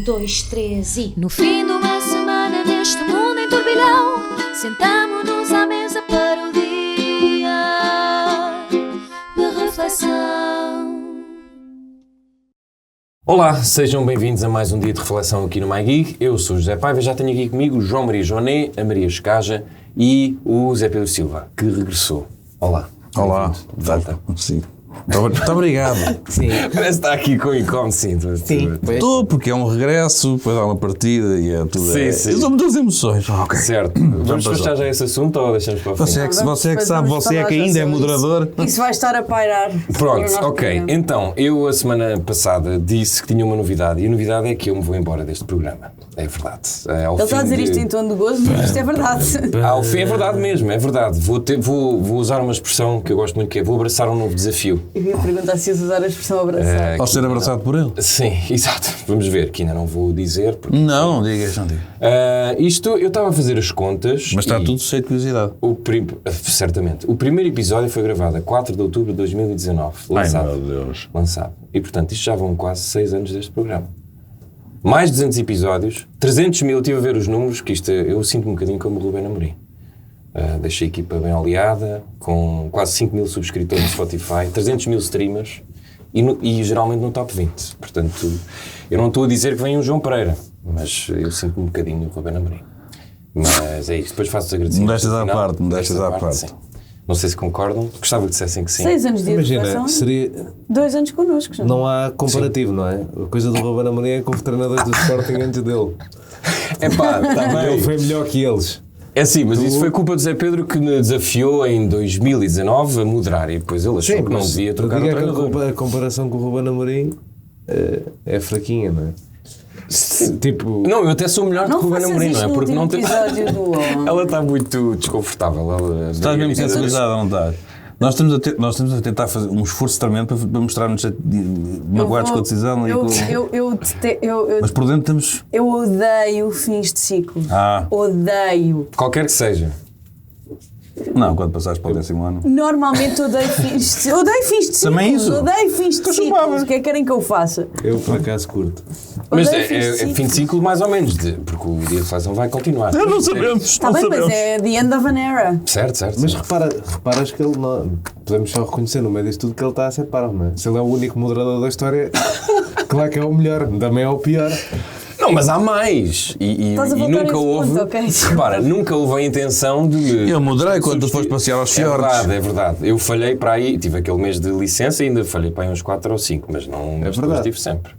dois, três e... No fim de uma semana neste mundo em turbilhão, sentamo-nos à mesa para o dia de reflexão. Olá, sejam bem-vindos a mais um dia de reflexão aqui no MyGeek. Eu sou o José Paiva, já tenho aqui comigo o João Maria Joné, a Maria Escaja e o Zé Pedro Silva, que regressou. Olá. Olá. Volta. Sim. Muito obrigado. Sim. Parece que está aqui com incómodo, sim. Estou, porque é um regresso, depois há uma partida e é tudo. Sim. São muitas emoções. Okay. Certo. Vamos fechar já esse assunto ou deixamos para o fim? Você é que sabe, você é que ainda é moderador. Isso vai estar a pairar. Pronto, ok. Então, eu a semana passada disse que tinha uma novidade e a novidade é que eu me vou embora deste programa. É verdade. Ele está a dizer isto em tom de gozo, mas isto é verdade. Ao fim é verdade mesmo, é verdade. Vou usar uma expressão que eu gosto muito, que é vou abraçar um novo desafio. Eu ia perguntar se ias usar a expressão abraçar. Ao ser abraçado por ele? Sim, exato. Vamos ver, que ainda não vou dizer. Porque... Não digas. Isto, eu estava a fazer as contas. Mas está tudo cheio de curiosidade. Certamente. O primeiro episódio foi gravado a 4 de outubro de 2019. Lançado. Ai, meu Deus. Lançado. E, portanto, isto já vão quase 6 anos deste programa. Mais de 200 episódios, 300 mil, estive a ver os números, que isto eu sinto um bocadinho como o Ruben Amorim. Deixei a equipa bem oleada, com quase 5 mil subscritores no Spotify, 300 mil streamers e geralmente no top 20. Portanto, eu não estou a dizer que vem um João Pereira, mas eu sinto um bocadinho o Ruben Amorim. Mas é isso, depois faço os agradecimentos. Me deixas à parte. Sim. Não sei se concordam, gostava que dissessem que sim. 6 anos de educação. Imagina, seria... 2 anos connosco. Não há comparativo, não é? A coisa do Ruben Amorim é que houve treinadores do Sporting antes dele. Epá, está bem. Ele foi melhor que eles. É sim, mas isso foi culpa do Zé Pedro que me desafiou em 2019 a moderar e depois ele achou que não devia trocar o treinador. A comparação com o Ruben Amorim é fraquinha, não é? Tipo... Não, eu até sou melhor do que o Ruben Amorim, não é? Porque não tem... Do... Ela está muito desconfortável. Estás mesmo sensibilizada, não estás? Nós estamos a tentar fazer um esforço tremendo para mostrar-nos magoados com a decisão. Mas por dentro estamos... Eu odeio fins de ciclo. Odeio. Qualquer que seja. Não, quando passares para o 10º ano. Normalmente odeio fins de ciclo. Odeio fins de ciclo. Também isso? Odeio fins de ciclo. O que é que querem que eu faça? Eu, por acaso, curto. Mas é fim de ciclo mais ou menos, porque o dia de reflexão vai continuar. Não sabemos. Está bem, mas é the end of an era. Certo. Mas reparas que ele não... Podemos só reconhecer no meio disto tudo que ele está a ser parvo, não é? Se ele é o único moderador da história, claro que é o melhor, também é o pior. Não, mas há mais. E nunca houve. Ponto, okay. Repara, nunca houve a intenção de. Eu moderei quando tu foste passear aos fiordes. É verdade. Eu falhei para aí, tive aquele mês de licença e ainda falhei para aí uns 4 ou 5, mas não. É verdade. Estive sempre.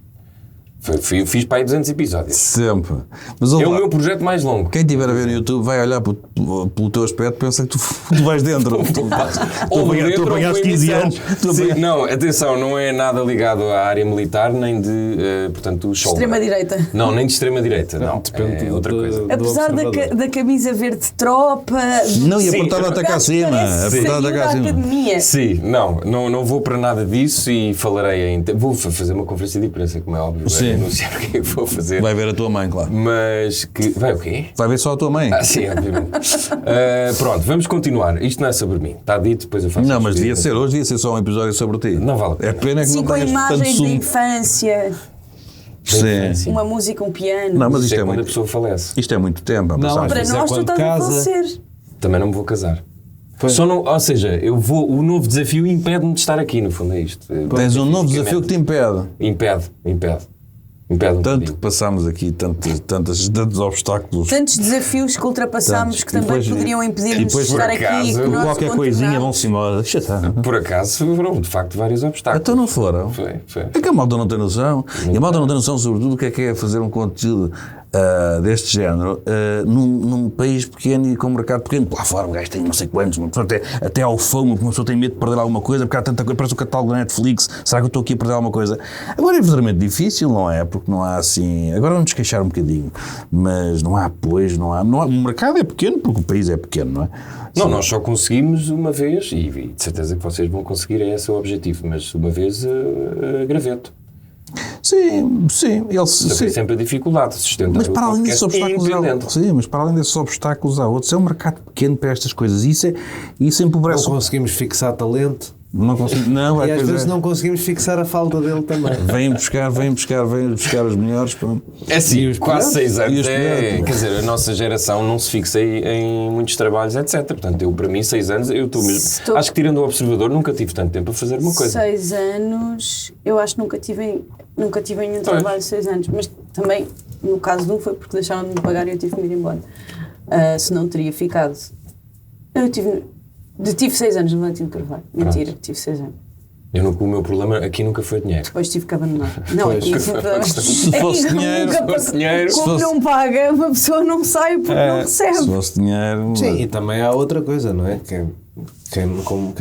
Fiz para aí 200 episódios. Sempre. Mas, é o meu projeto mais longo. Quem estiver a ver no YouTube vai olhar pelo teu aspecto e pensa que tu vais dentro. Tu apanhaste 15 anos. Não, atenção, não é nada ligado à área militar, nem de, portanto, show. Extrema-direita. Não, nem de extrema-direita, não. Depende é outra coisa. Apesar da camisa verde de tropa... Não, e apertada até cá acima. Apertada cá acima. Sim, não vou para nada disso e falarei vou fazer uma conferência de imprensa, como é óbvio. Sim. Anunciar o que é que vou fazer. Vai ver a tua mãe, claro. Mas que... Vai o quê? Vai ver só a tua mãe. Sim, obviamente. Pronto, vamos continuar. Isto não é sobre mim. Está dito, depois eu faço... Não, mas devia ser. Hoje devia ser só um episódio sobre ti. Não vale a pena. É pena que não com tenhas tanto imagens da sumo. infância. Sim. Uma música, um piano. Não, mas Isto é isto é quando a muito... pessoa falece. Isto é muito tempo. Não, para mas é nós tu quando estás a casa. falecer. Também não me vou casar. Ou seja, o novo desafio impede-me de estar aqui, no fundo é isto. Tens um novo desafio que te impede. Impede um Tanto bocadinho. que passámos aqui tantos obstáculos. Tantos desafios que ultrapassámos que também poderiam impedir-nos de estar aqui. acaso, E que o nosso Qualquer coisinha vão-se embora. Deixa estar. Por acaso foram, de facto, vários obstáculos. Então não foram. Foi. É que a malta não tem noção. E a malta não tem noção, sobretudo, o que é fazer um conteúdo deste género num país pequeno e com um mercado pequeno. Lá fora o gajo tem não sei quantos, uma pessoa até ao FOMO, uma pessoa tem medo de perder alguma coisa, porque há tanta coisa, parece o catálogo da Netflix. Será que eu estou aqui a perder alguma coisa? Agora é verdadeiramente difícil, não é? Porque não há assim... Agora vamos queixar um bocadinho, mas não há apoios, não há... O mercado é pequeno porque o país é pequeno, não é? Não, nós só conseguimos uma vez, e de certeza que vocês vão conseguir, é esse o objetivo, mas uma vez Graveto. Sim. Tem sempre a dificuldade de sustentar. Mas para além desses obstáculos há outros. Sim, mas para além desses obstáculos há outros. É um mercado pequeno para estas coisas. Isso empobrece. Não conseguimos fixar talento. Não consigo. Não, E às vezes não conseguimos fixar a falta dele também. Vêm buscar os melhores. Pronto. É assim, quase 6 E anos. os melhores. Quer dizer, a nossa geração não se fixa em muitos trabalhos, etc. Portanto, eu, para mim, 6 anos, eu estou mesmo. Acho que tirando o observador, nunca tive tanto tempo a fazer uma coisa. 6 anos, eu acho que nunca tive nenhum trabalho de 6 anos, mas também, no caso de um, foi porque deixaram de me pagar e eu tive que me ir embora. Se não teria ficado. Eu tive 6 anos no Valentino Carvalho. Mentira, tive 6 anos. O meu problema aqui nunca foi dinheiro. Depois tive que abandonar. Não, aqui Se fosse dinheiro, como não paga, uma pessoa não sai porque não recebe. Se fosse dinheiro. Sim, e também há outra coisa, não é? Quem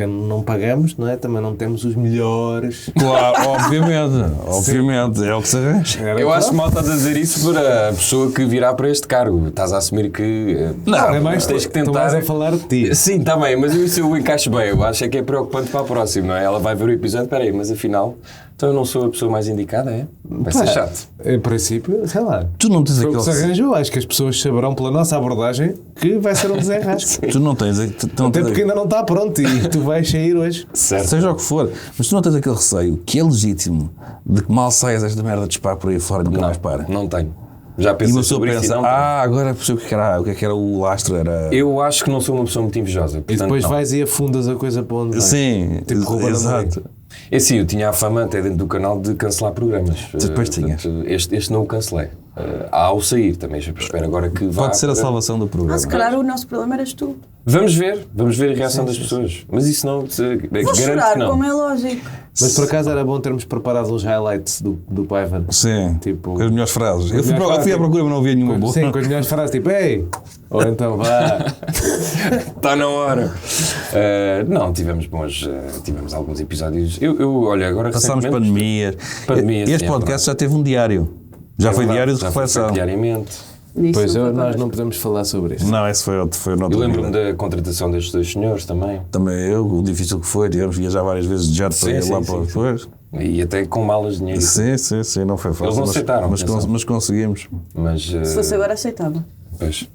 não pagamos, não é? Também não temos os melhores. Claro, obviamente, é o que se arranja. Eu acho mal estás a dizer isso para a pessoa que virá para este cargo. Estás a assumir que. Não, é mais tens que tentar. Estás a falar de ti. Sim, está bem, mas isso eu encaixo bem. Eu acho que é preocupante para a próxima, não é? Ela vai ver o episódio, espera aí, mas afinal, então eu não sou a pessoa mais indicada, é? Vai ser chato. Em princípio, sei lá. Tu não tens Foi o que se aquele. arranjou. Acho que as pessoas saberão pela nossa abordagem que vai ser um desenrasco. Tu não tens. Até porque ainda não está pronto e tu vais sair hoje. Certo. Seja o que for, mas tu não tens aquele receio que é legítimo de que mal saias esta merda de disparo por aí fora e nunca mais para. Não tenho. Já E pensei uma pessoa sobre isso e pensa, não tenho. agora percebo o que é que era o lastro, era... Eu acho que não sou uma pessoa muito invejosa. E Portanto, depois não. vais e afundas a coisa para onde vai. Sim, Tipo Ruben exato. É assim, eu tinha a fama até dentro do canal de cancelar programas. Depois tinhas. Este não o cancelei. Ao sair também, espero agora que vá. Pode ser a para- salvação do programa. Se calhar o nosso problema eras tu. Vamos ver a reação das pessoas. Mas isso não. Vou Garanto chorar, que não. como é lógico. Mas por acaso era bom termos preparado uns highlights do Paiva. Sim, Tipo- com as melhores frases. Eu fui melhores à frases. procura, mas não havia nenhuma boa. Sim, com as melhores frases, tipo, ei! Ou então, vá! Está na hora. Não, tivemos alguns episódios. Olha, agora Passámos recentemente- pandemias. Este sim, é podcast já teve um diário. Já foi verdade, diário de já foi reflexão. diariamente. Nisso Pois não foi nós correto. não podemos falar sobre isso. Não, esse foi outro Eu lembro-me nível. da contratação destes dois senhores também. Também eu, o difícil que foi, tivemos que viajar várias vezes de jato para Sim, ir sim, lá sim, para sim. depois. E até com malas de dinheiro. Sim, não foi fácil. Eles não mas- aceitaram, Mas, atenção. mas conseguimos. Mas, Se fosse agora, aceitava. pois.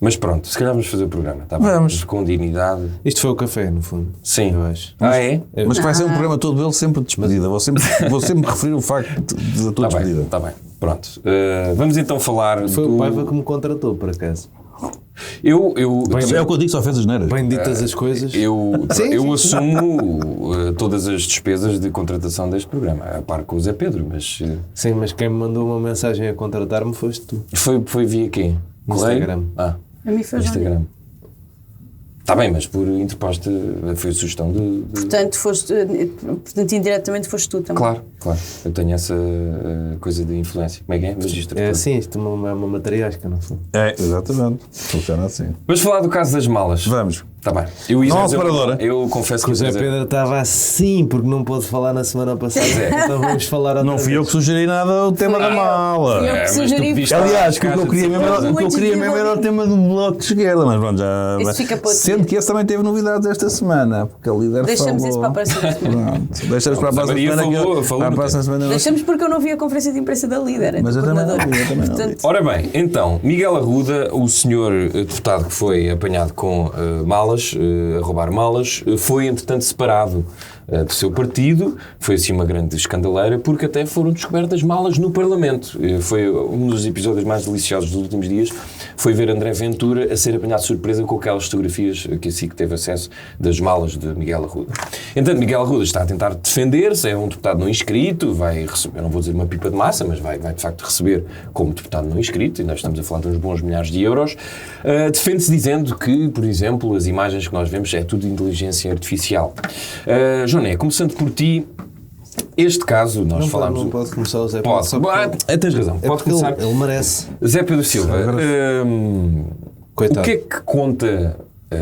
Mas pronto, se calhar vamos fazer o programa. Tá bem? Vamos. Com dignidade. Isto foi o café, no fundo. Sim. Eu acho. É? Mas que vai ser um programa todo ele sempre de despedida. Vou sempre referir o facto da tua Está bem, despedida. está bem. Pronto. Vamos então falar Foi do... o Paiva que me contratou, por acaso. Eu É o que eu digo, só fez as neiras. Bem ditas as coisas. Eu Sim. assumo todas as despesas de contratação deste programa, a par com o Zé Pedro, mas Sim, mas quem me mandou uma mensagem a contratar-me foste tu. foi via quê? Correio? Instagram. Ah, A mim foi Instagram. Instagram. Está bem, mas por interposta foi a sugestão de... Portanto, indiretamente foste tu também. Claro. Eu tenho essa coisa de influência. Como é que é? Magistro. É assim, isto é uma materiásca, não foi? É, exatamente. Funciona assim. Vamos falar do caso das malas. Vamos. Está bem. Não há separadora. Eu confesso Que que... o Zé Pedro estava assim porque não pôde falar na semana passada. Então vamos falar outra Não fui eu vez. que sugeri nada o tema da mala. Fui eu que mas tu sugeri. viste- Aliás, o que eu queria mesmo era, Muito o que eu queria mesmo era o tema do bloco de esquerda, mas pronto, já. Isso fica para outro Sendo dia. que esse também teve novidades esta semana, porque a líder Deixamos falou. isso para a próxima semana. Pronto, deixamos para a Mas a próxima Maria semana. falou Para a próxima semana. Deixamos porque eu não vi a conferência de imprensa da líder. Mas eu também não vi, eu também não vi. Portanto, Ora bem, então, Miguel Arruda, o senhor deputado que foi apanhado com malas, a roubar malas, foi entretanto separado do seu partido. Foi assim uma grande escandaleira, porque até foram descobertas malas no Parlamento. Foi um dos episódios mais deliciosos dos últimos dias, foi ver André Ventura a ser apanhado de surpresa com aquelas fotografias que a SIC teve acesso das malas de Miguel Arruda. Entanto, Miguel Arruda está a tentar defender-se, é um deputado não inscrito, vai receber, eu não vou dizer uma pipa de massa, mas vai de facto receber como deputado não inscrito, e nós estamos a falar de uns bons milhares de euros. Defende-se dizendo que, por exemplo, as imagens que nós vemos é tudo inteligência artificial. Joné, começando por ti, este caso, nós falámos... Não pode começar o Zé Pedro. Pode. só porque- Tens razão. É Pode porque começar. ele merece. Zé Pedro Silva, Coitado. o que é que conta,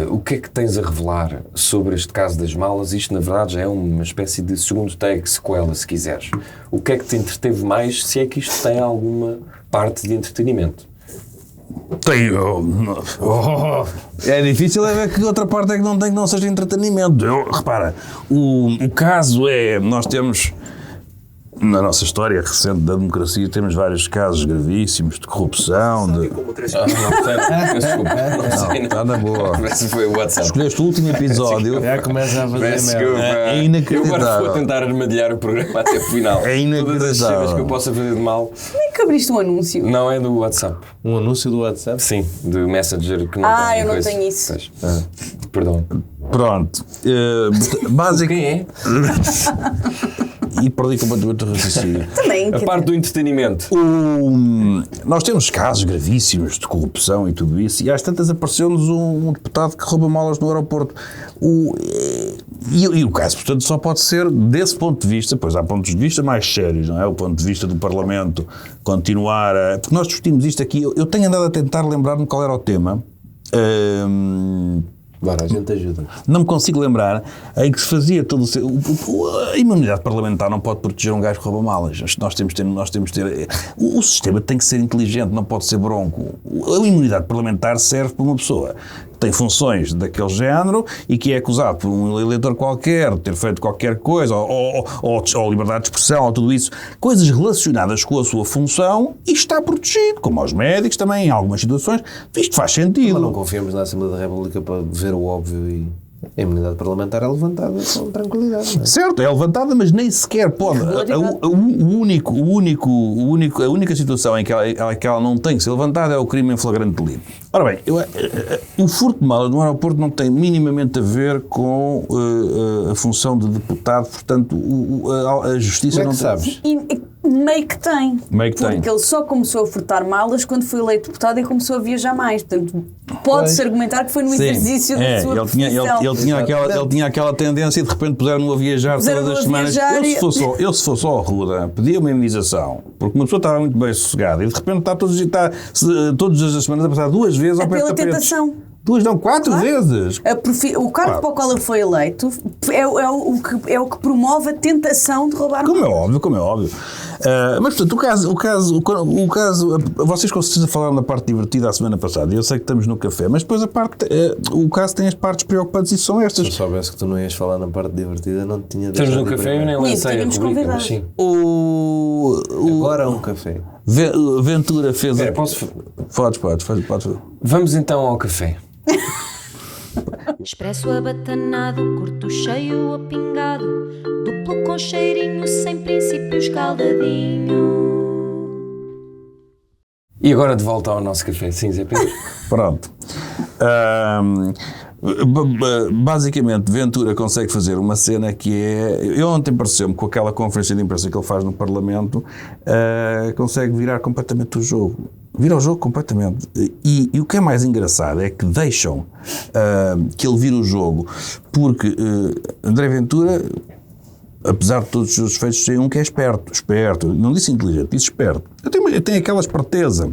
o que é que tens a revelar sobre este caso das malas? Isto, na verdade, já é uma espécie de segundo take, sequela, se quiseres. O que é que te entreteve mais, se é que isto tem alguma parte de entretenimento? Tem. É difícil é ver que outra parte é que não tem que não seja entretenimento. Repara, o caso é. Nós temos Na nossa história recente da democracia temos vários casos gravíssimos de corrupção, de... Não sei, desculpa. Não, está na boa. Esse foi o WhatsApp. Escolheste o último episódio. Já começa a fazer Peço merda. desculpa. É inacreditável. Eu agora vou tentar armadilhar o programa até o final. É inacreditável. Todas as cenas que eu possa fazer de mal. Como é que abriste um anúncio? Não é do WhatsApp. Um anúncio do WhatsApp? Sim, do Messenger que não tem Eu não coisa. tenho isso. Pois. Perdão. Pronto. Básico. Quem é? E perdi completamente o raciocínio. Também. A parte do entretenimento. Nós temos casos gravíssimos de corrupção e tudo isso, e às tantas apareceu-nos um deputado que rouba malas no aeroporto. E o caso, portanto, só pode ser desse ponto de vista, pois há pontos de vista mais sérios, não é? O ponto de vista do Parlamento continuar a... Porque nós discutimos isto aqui, eu tenho andado a tentar lembrar-me qual era o tema. Bora, a gente ajuda. Não me consigo lembrar em que se fazia todo a imunidade parlamentar não pode proteger um gajo que rouba malas. Nós temos de ter o sistema tem que ser inteligente, não pode ser bronco. A imunidade parlamentar serve para uma pessoa que tem funções daquele género e que é acusado por um eleitor qualquer de ter feito qualquer coisa, ou liberdade de expressão, ou tudo isso, coisas relacionadas com a sua função, e está protegido, como aos médicos também, em algumas situações. Isto faz sentido. Mas não confiamos na Assembleia da República para ver o óbvio e a imunidade parlamentar é levantada com tranquilidade, não é? Certo, é levantada, mas nem sequer pode. A única situação em que ela não tem que ser levantada é o crime em flagrante delito. Ora bem, o furto de malas no aeroporto não tem minimamente a ver com a função de deputado, portanto, a justiça Como é que não tem. sabes? Meio que tem. Meio que tem. Porque ele só começou a furtar malas quando foi eleito deputado e começou a viajar mais. Portanto, pode-se argumentar que foi no exercício da sua profissão. Ele tinha aquela tendência e de repente puseram-no a viajar Puseram-no todas as a semanas. viajar Eu se fosse ao Arruda, pedia uma imunização, porque uma pessoa estava muito bem sossegada e de repente está todas as semanas a passar 2 vezes ao pé de Pela tapetes. tentação. 2, não, 4 vezes. O cargo para o qual ele foi eleito é o que promove a tentação de roubar Como malas. é óbvio. Mas, portanto, o caso, vocês com certeza falaram da parte divertida a semana passada, e eu sei que estamos no café, mas depois o caso tem as partes preocupantes e são estas. Se eu soubesse que tu não ias falar na parte divertida, não te tinha Estamos deixado no ir café, eu primeiro. nem lancei a tínhamos rubrica, mas convidado. sim. Agora um café. Ventura fez... Espera, posso... Podes. Vamos então ao café. Expresso abatanado, curto cheio ou pingado, duplo com cheirinho, sem princípio escaldadinho. E agora de volta ao nosso café. Sim, Zé Pedro. Pronto. Basicamente, Ventura consegue fazer uma cena que é... Eu ontem pareceu-me, com aquela conferência de imprensa que ele faz no Parlamento, consegue virar completamente o jogo. Vira o jogo completamente. E o que é mais engraçado é que deixam que ele vire o jogo, porque André Ventura, apesar de todos os seus defeitos, tem um que é esperto. Não disse inteligente, disse esperto. Eu tenho aquela esperteza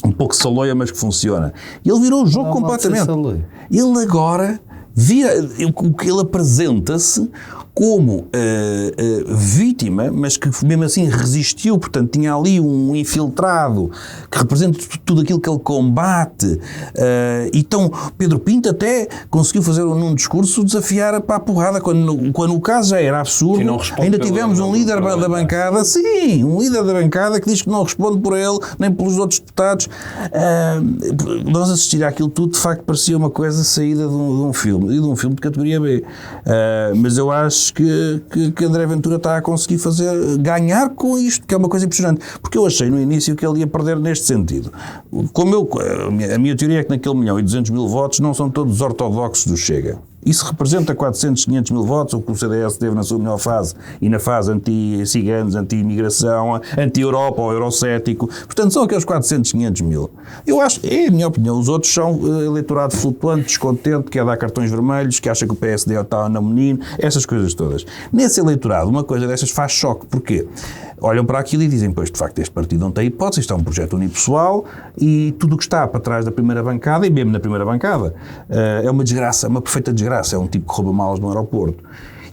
um pouco saloia, mas que funciona. E ele virou o jogo completamente. Ele agora ele apresenta-se como vítima, mas que mesmo assim resistiu, portanto tinha ali um infiltrado que representa tudo aquilo que ele combate. Então Pedro Pinto até conseguiu fazer num discurso desafiar para a porrada, quando o caso já era absurdo. Ainda tivemos um líder da bancada, um líder da bancada que diz que não responde por ele, nem pelos outros deputados. Nós assistir àquilo tudo, de facto parecia uma coisa saída de um filme, e de um filme de categoria B. Mas eu acho que André Ventura está a conseguir ganhar com isto, que é uma coisa impressionante, porque eu achei no início que ele ia perder neste sentido. A minha teoria é que naquele 1.200.000 votos não são todos ortodoxos do Chega. Isso representa 400, 500 mil votos, o que o CDS teve na sua melhor fase, e na fase anti-ciganos, anti-imigração, anti-Europa ou eurocético. Portanto, são aqueles 400, 500 mil. Eu acho, é a minha opinião, os outros são eleitorado flutuante, descontente, que quer dar cartões vermelhos, que acha que o PSD está na menino, essas coisas todas. Nesse eleitorado, uma coisa dessas faz choque. Porquê? Olham para aquilo e dizem, pois, de facto, este partido não tem hipótese, isto é um projeto unipessoal e tudo o que está para trás da primeira bancada, e mesmo na primeira bancada, é uma desgraça, uma perfeita desgraça. É um tipo que rouba malas no aeroporto.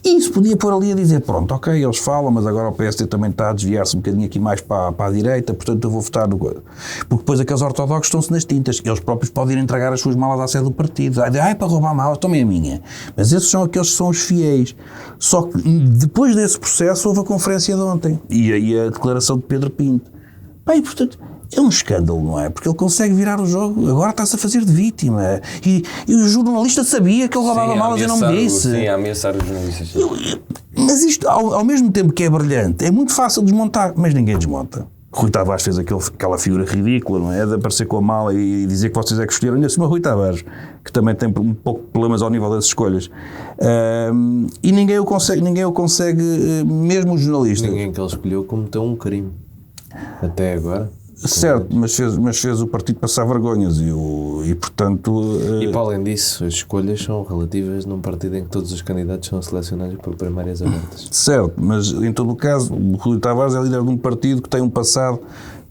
E isso podia pôr ali a dizer, pronto, ok, eles falam, mas agora o PSD também está a desviar-se um bocadinho aqui mais para a direita, portanto eu vou votar no... Porque depois aqueles ortodoxos estão-se nas tintas, eles próprios podem ir entregar as suas malas à sede do partido. Para roubar malas, tomem a minha. Mas esses são aqueles que são os fiéis. Só que depois desse processo houve a conferência de ontem e aí a declaração de Pedro Pinto. E portanto... É um escândalo, não é? Porque ele consegue virar o jogo, agora está-se a fazer de vítima. E o jornalista sabia que ele roubava malas e não me disse. Sim, a ameaçar os jornalistas. Mas isto, ao mesmo tempo que é brilhante, é muito fácil desmontar, mas ninguém desmonta. Rui Tavares fez aquela figura ridícula, não é? De aparecer com a mala e dizer que vocês é que escolheram. Ainda assim, o Rui Tavares, que também tem um pouco de problemas ao nível das escolhas. E ninguém o consegue, mesmo os jornalistas. Ninguém que ele escolheu cometeu um crime. Até agora. Certo, mas fez o partido passar vergonhas e portanto... E para além disso, as escolhas são relativas num partido em que todos os candidatos são selecionados por primárias abertas. Certo, mas em todo o caso, o Rui Tavares é líder de um partido que tem um passado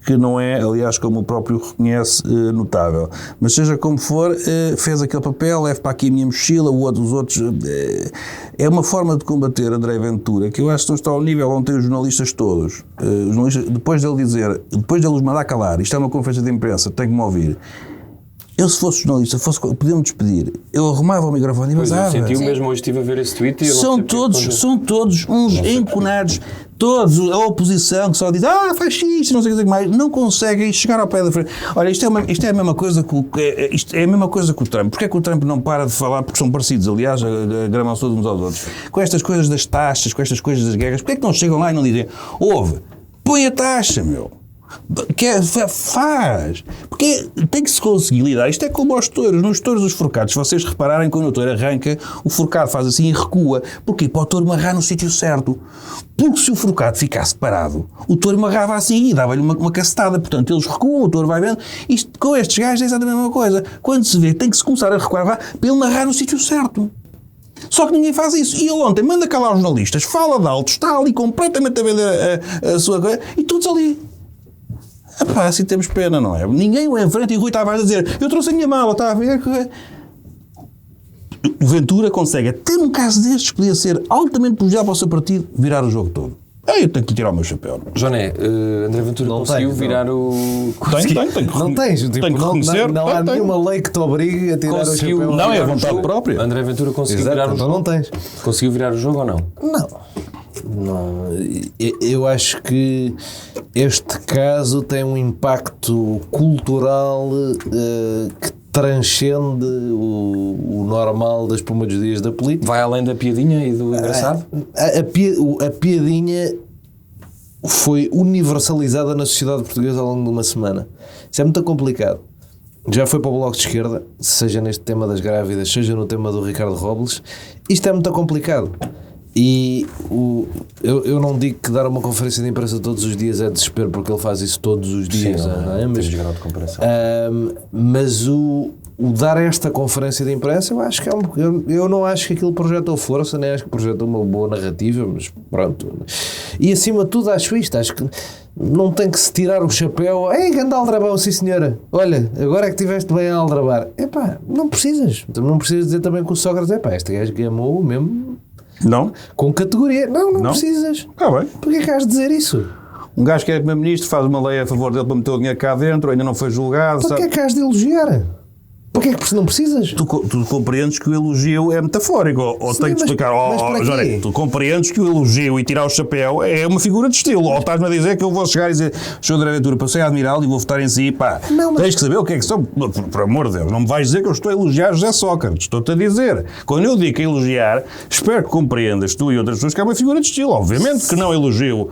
que não é, aliás, como o próprio reconhece, notável. Mas seja como for, fez aquele papel, leve para aqui a minha mochila, os outros... É uma forma de combater André Ventura, que eu acho que não está ao nível onde tem os jornalistas todos. Os jornalistas, depois dele os mandar calar, isto é uma conferência de imprensa, tem que me ouvir. Eu, se fosse jornalista, podia-me despedir. Eu arrumava o microfone e vazava. Pois, eu senti o mesmo, hoje estive a ver esse tweet e eu são todos uns enconados, todos, a oposição que só diz fascista, não sei o que mais, não conseguem chegar ao pé da frente. Olha, isto é a mesma coisa que o Trump. Porquê é que o Trump não para de falar, porque são parecidos, aliás, gramam-se todos uns aos outros, com estas coisas das taxas, com estas coisas das guerras? Porquê é que não chegam lá e não dizem, põe a taxa, meu. Faz, porque tem que se conseguir lidar. Isto é como aos touros, nos touros dos forcados. Se vocês repararem, quando o touro arranca, o forcado faz assim e recua. Porquê? Para o touro marrar no sítio certo. Porque se o forcado ficasse parado, o touro marrava assim e dava-lhe uma cacetada. Portanto, eles recuam, o touro vai vendo. Isto com estes gajos é exatamente a mesma coisa. Quando se vê, tem que se começar a recuar para ele marrar no sítio certo. Só que ninguém faz isso. E ele ontem manda calar os jornalistas, fala de alto, está ali completamente a vender a sua coisa e todos ali. Assim temos pena, não é? Ninguém o enfrenta e o Rui Tavares a dizer eu trouxe a minha mala, está a ver? O Ventura consegue, até num caso destes, podia ser altamente prejudicial para o seu partido, virar o jogo todo. Eu tenho que lhe tirar o meu chapéu. Joné, André Ventura não conseguiu virar o... Não tens, não há nenhuma lei que te obrigue a tirar o chapéu. Não, é a vontade própria. André Ventura conseguiu virar o jogo? Não tens. Conseguiu virar o jogo ou não? Não, eu acho que este caso tem um impacto cultural que transcende o normal da espuma dos dias da política. Vai além da piadinha e do engraçado? A piadinha foi universalizada na sociedade portuguesa ao longo de uma semana. Isso é muito complicado. Já foi para o Bloco de Esquerda, seja neste tema das grávidas, seja no tema do Ricardo Robles. Isto é muito complicado. E eu não digo que dar uma conferência de imprensa todos os dias é desespero, porque ele faz isso todos os dias. Sim, não é? Mas, grau de comparação. Mas o dar esta conferência de imprensa, eu acho que eu não acho que aquilo projetou força, nem acho que projetou uma boa narrativa, mas pronto. E acima de tudo acho que não tem que se tirar o chapéu. Ganda aldrabão, sim senhora, olha, agora é que estiveste bem a aldrabar. Não precisas dizer também que o Sócrates, este gajo gamou mesmo. Não? Com categoria. Não precisas. Bem. Porquê que has de dizer isso? Um gajo que é primeiro-ministro faz uma lei a favor dele para meter o dinheiro cá dentro, ainda não foi julgado. Porquê que has de elogiar? Porquê que não precisas? Tu compreendes que o elogio é metafórico, ou tenho que explicar, Joré, tu compreendes que o elogio e tirar o chapéu é uma figura de estilo, ou estás-me a dizer que eu vou chegar e dizer, Sr. André Ventura, passei a admirá-lo e vou votar em si, tens que saber o que é que são, por amor de Deus, não me vais dizer que eu estou a elogiar José Sócrates, estou-te a dizer, quando eu digo que elogiar, espero que compreendas tu e outras pessoas que é uma figura de estilo, obviamente que não elogio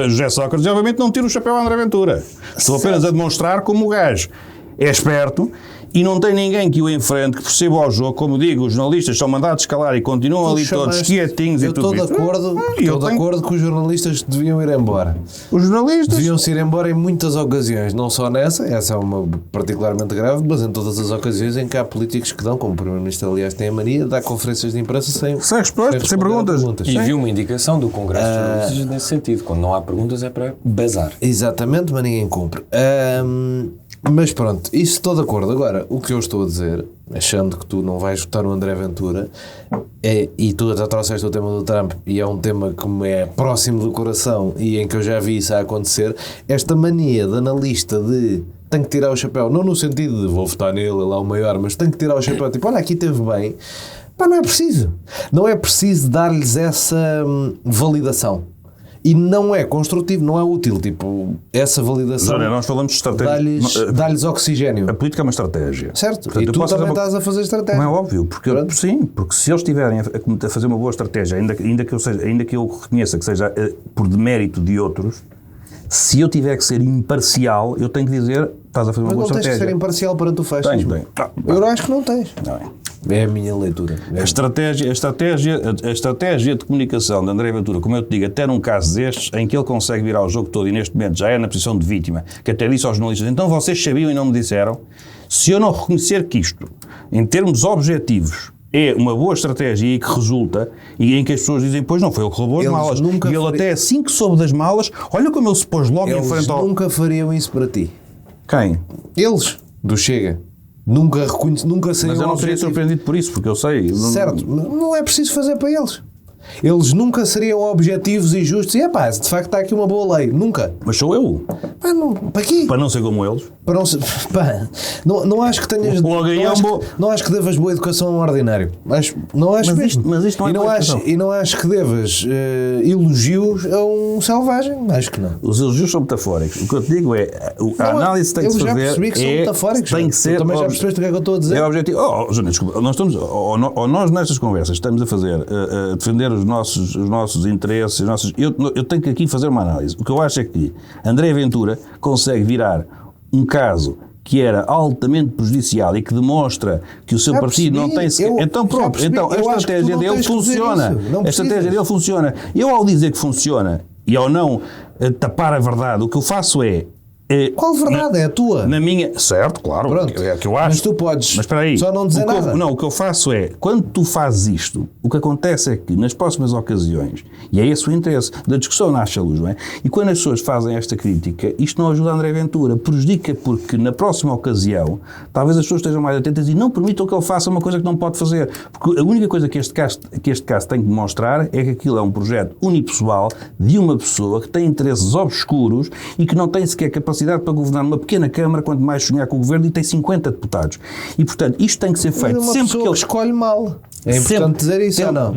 José Sócrates e obviamente não tiro o chapéu a André Ventura, estou apenas a demonstrar como o gajo é esperto, e não tem ninguém que o enfrente, que perceba o jogo. Como digo, os jornalistas são mandados calar e continuam ali todos quietinhos e tudo isso. Estou de acordo que os jornalistas deviam ir embora. Os jornalistas deviam-se ir embora em muitas ocasiões, não só essa é uma particularmente grave, mas em todas as ocasiões em que há políticos que dão, como o Primeiro-Ministro, aliás, tem a mania de dar conferências de imprensa sem resposta, sem perguntas. E viu uma indicação do Congresso de Jornalistas nesse sentido. Quando não há perguntas é para bazar. Exatamente, mas ninguém cumpre. Mas pronto, isso estou de acordo. Agora, o que eu estou a dizer, achando que tu não vais votar no André Ventura, e tu até trouxeste o tema do Trump, e é um tema que me é próximo do coração e em que eu já vi isso a acontecer, esta mania de analista de tenho que tirar o chapéu, não no sentido de vou votar nele, ele é o maior, mas tenho que tirar o chapéu, tipo, olha, aqui teve bem. Pá, não é preciso. Não é preciso dar-lhes essa validação. E não é construtivo, não é útil, tipo, essa validação. Olha, nós falamos de estratégia. Dá-lhes oxigénio. A política é uma estratégia. Certo, Portanto, e tu também estás a fazer estratégia. Não é óbvio, porque sim, porque se eles estiverem a fazer uma boa estratégia, ainda que eu reconheça que seja por demérito de outros, se eu tiver que ser imparcial, eu tenho que dizer, estás a fazer uma boa estratégia. Mas não tens que ser imparcial perante o fascismo. Tenho. Eu acho que não tens. Não é. É a minha leitura. A estratégia de comunicação de André Ventura, como eu te digo, até num caso destes, em que ele consegue virar o jogo todo e neste momento já é na posição de vítima, que até disse aos jornalistas, então vocês sabiam e não me disseram, se eu não reconhecer que isto, em termos objetivos, é uma boa estratégia e que resulta, e em que as pessoas dizem, pois não foi ele que roubou as malas, e ele até assim que soube das malas, olha como ele se pôs logo em frente ao... Eles nunca fariam isso para ti. Quem? Eles, do Chega. Nunca seriam. Mas eu não seria surpreendido por isso, porque eu sei. Certo, não é preciso fazer para eles. Eles nunca seriam objetivos e justos. E pá, de facto está aqui uma boa lei. Nunca. Mas sou eu. Pá, não, para quê? Para não ser como eles. Para não ser, pá, não acho que tenhas. Não acho que devas boa educação a um ordinário. Não acho mesmo. Mas isto não é boa educação. E não acho que devas elogios a um selvagem. Acho que não. Os elogios são metafóricos. O que eu te digo é a análise que tem que se fazer. Eu já percebi que são metafóricos. Tem que ser. Também já percebeste o que é que eu estou a dizer. É objetivo. Joana, desculpa. Nós nestas conversas estamos a fazer, a defender os nossos interesses. Eu tenho que aqui fazer uma análise. O que eu acho é que André Ventura consegue virar um caso que era altamente prejudicial e que demonstra que o seu partido não tem... Então pronto, então a estratégia dele funciona. A estratégia dele funciona. Eu, ao dizer que funciona e ao não tapar a verdade, o que eu faço é... Qual verdade? É a tua? Na minha... Certo, claro. Pronto. É o que eu acho. Mas tu podes mas espera aí, só não dizer nada. Não, o que eu faço é, quando tu fazes isto, o que acontece é que nas próximas ocasiões, e é esse o interesse, da discussão nasce a luz, não é? E quando as pessoas fazem esta crítica, isto não ajuda a André Ventura, prejudica porque na próxima ocasião, talvez as pessoas estejam mais atentas e não permitam que ele faça uma coisa que não pode fazer. Porque a única coisa que este caso tem que demonstrar é que aquilo é um projeto unipessoal de uma pessoa que tem interesses obscuros e que não tem sequer capacidade para governar uma pequena Câmara, quanto mais sonhar com o Governo, e tem 50 deputados. E, portanto, isto tem que ser feito sempre que ele... escolhe mal. É importante dizer isso ou não?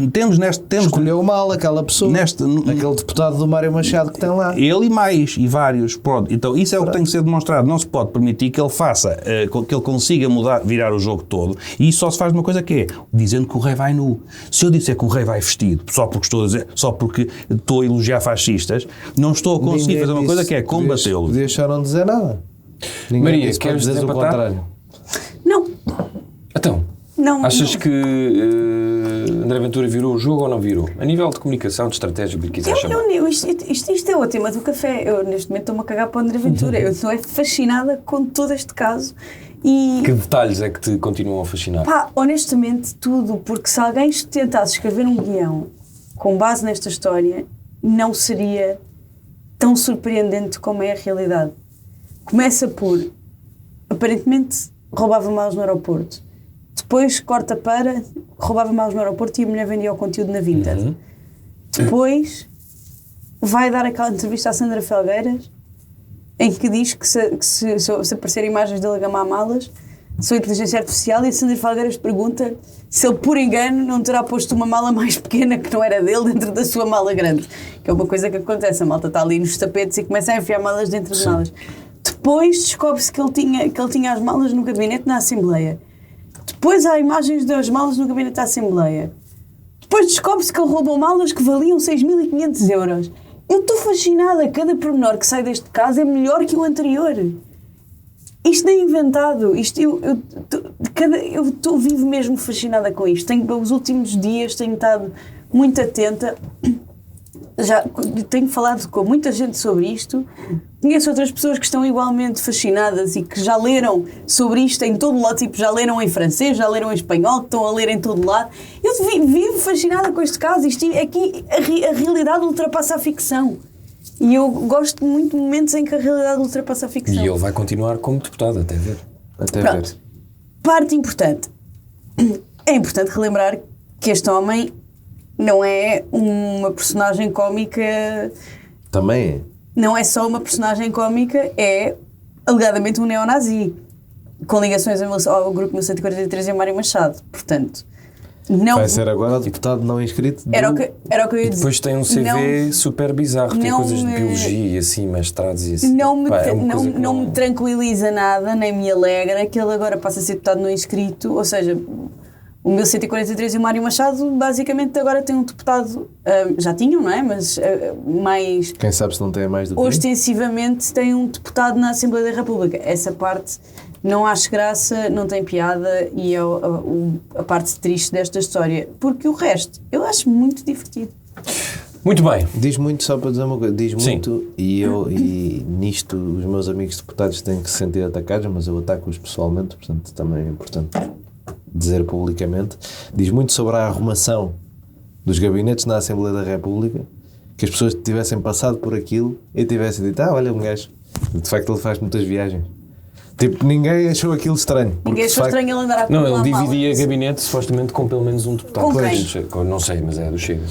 Escolheu mal aquela pessoa, aquele deputado do Mário Machado que tem lá. Ele e mais, e vários. Pronto. Então, isso é o que tem que ser demonstrado. Não se pode permitir que ele faça, que ele consiga virar o jogo todo. E isso só se faz uma coisa que é, dizendo que o rei vai nu. Se eu disser que o rei vai vestido, só porque estou a elogiar fascistas, não estou a conseguir fazer uma coisa que é combatê-los. Podias só não dizer nada. Maria, queres dizer o contrário? Não. Então, achas que André Ventura virou o jogo ou não virou? A nível de comunicação, de estratégia, o que quiser chamar. Isto é o tema do café. Eu, neste momento, estou-me a cagar para o André Ventura. Eu estou fascinada com todo este caso. E, que detalhes é que te continuam a fascinar? Pá, honestamente, tudo. Porque se alguém tentasse escrever um guião com base nesta história, não seria tão surpreendente como é a realidade. Começa por, aparentemente, roubava malas no aeroporto. Depois corta para, roubava malas no aeroporto e a mulher vendia o conteúdo na Vinted. Depois vai dar aquela entrevista à Sandra Felgueiras em que diz que se aparecerem imagens dele a gamar malas, sou inteligência artificial, e a Sandra Felgueiras pergunta se ele, por engano, não terá posto uma mala mais pequena que não era dele dentro da sua mala grande. Que é uma coisa que acontece, a malta está ali nos tapetes e começa a enfiar malas dentro de malas. Depois descobre-se que ele tinha as malas no gabinete na Assembleia. Depois há imagens das malas no gabinete da Assembleia. Depois descobre-se que ele roubou malas que valiam 6.500 €. Eu estou fascinada. Cada pormenor que sai deste caso é melhor que o anterior. Isto nem é inventado. Eu vivo mesmo fascinada com isto. Os últimos dias tenho estado muito atenta. Já tenho falado com muita gente sobre isto. Conheço outras pessoas que estão igualmente fascinadas e que já leram sobre isto em todo lado, tipo, já leram em francês, já leram em espanhol, que estão a ler em todo lado. Eu vivo fascinada com este caso. Isto, aqui a realidade ultrapassa a ficção. E eu gosto muito de momentos em que a realidade ultrapassa a ficção. E ele vai continuar como deputado, até ver. Até Pronto. ver. Parte importante. É importante relembrar que este homem não é uma personagem cómica, Também é. não é só uma personagem cómica, é alegadamente um neonazi, com ligações ao grupo 1143 e a Mário Machado. Portanto, não... Vai ser agora o deputado não inscrito do... Era o que eu ia dizer. Depois tem um CV super bizarro, tem não coisas de me- biologia e assim, mestrados e assim. Não me, Pá, é uma coisa que não me tranquiliza nada, nem me alegra que ele agora passe a ser deputado não inscrito, ou seja, o 1143 e o Mário Machado basicamente agora tem um deputado, já tinham, não é? Mas mais Quem sabe se não tem mais do que ostensivamente tem um deputado na Assembleia da República. Essa parte não acho graça, não tem piada e é a parte triste desta história, porque o resto eu acho muito divertido. Muito bem. Diz muito, só para dizer uma coisa, diz Sim. muito, e nisto os meus amigos deputados têm que se sentir atacados, mas eu ataco-os pessoalmente, portanto também é importante dizer publicamente. Diz muito sobre a arrumação dos gabinetes na Assembleia da República, que as pessoas tivessem passado por aquilo e tivessem dito, olha um gajo, de facto ele faz muitas viagens. Tipo, ninguém achou aquilo estranho. porque, Ninguém de achou facto, estranho ele andar a Não, acumular ele malas. dividia gabinete supostamente com pelo menos um deputado. Com quem? Não sei, mas é do Chega.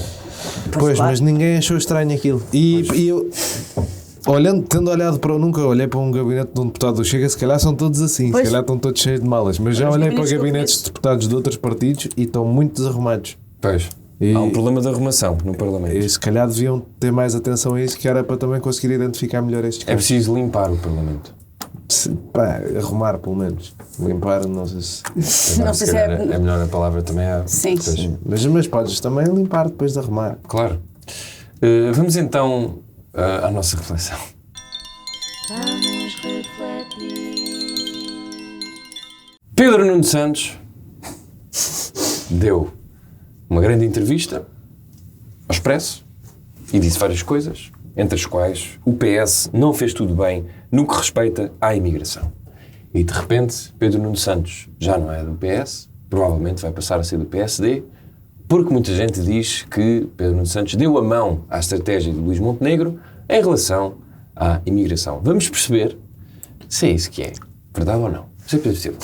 Pois, claro. mas ninguém achou estranho aquilo. E eu, tendo olhado para. Nunca olhei para um gabinete de um deputado do Chega, se calhar são todos assim, Pois. se calhar estão todos cheios de malas. Mas já Os olhei para gabinetes que eu gabinetes conheço. de deputados de outros partidos e estão muito desarrumados. Pois. E- Há um problema de arrumação no Parlamento. E se calhar deviam ter mais atenção a isso, que era para também conseguir identificar melhor estes É casos. preciso limpar o Parlamento. Pá, arrumar pelo menos. Limpar, não sei se. Não sei se calhar é... é melhor a palavra também. Sim. Pois. Mas podes também limpar depois de arrumar. Claro. Vamos então à nossa reflexão. Vamos refletir. Pedro Nuno Santos deu uma grande entrevista ao Expresso e disse várias coisas, entre as quais o PS não fez tudo bem no que respeita à imigração. E de repente, Pedro Nuno Santos já não é do PS, provavelmente vai passar a ser do PSD, porque muita gente diz que Pedro Nuno Santos deu a mão à estratégia de Luís Montenegro em relação à imigração. Vamos perceber se é isso que é, verdade ou não. Se é possível.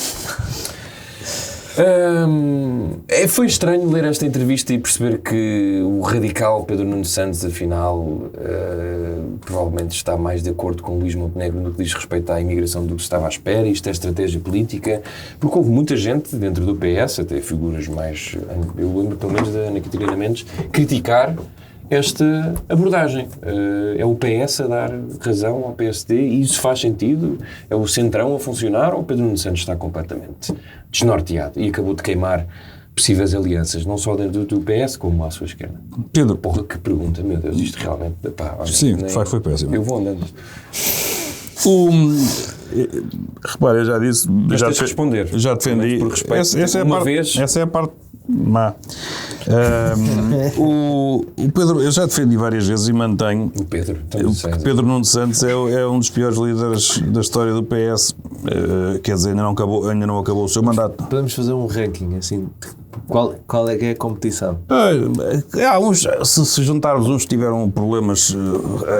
Foi estranho ler esta entrevista e perceber que o radical Pedro Nuno Santos, afinal, provavelmente está mais de acordo com Luís Montenegro no que diz respeito à imigração do que se estava à espera. Isto é estratégia política, porque houve muita gente dentro do PS, até figuras mais... Eu lembro pelo menos da Ana Catarina Mendes, criticar esta abordagem. É o PS a dar razão ao PSD e isso faz sentido? É o Centrão a funcionar ou o Pedro Nuno Santos está completamente desnorteado e acabou de queimar possíveis alianças, não só dentro do PS como à sua esquerda? Pedro, Porra, que pergunta, meu Deus, isto realmente... Pá, olha, Sim, de facto foi péssimo. Eu vou andando. Repara, eu já disse. Mas Já tens de responder. Já defendi. Por respeito, essa é a uma parte, vez- essa é a parte má. O Pedro, eu já defendi várias vezes e mantenho. O Pedro, então, Porque Pedro Nuno Santos é um dos piores líderes da história do PS. Quer dizer, ainda não acabou o seu mandato. Podemos fazer um ranking assim. Qual é que é a competição? Há uns, se juntarmos uns que tiveram problemas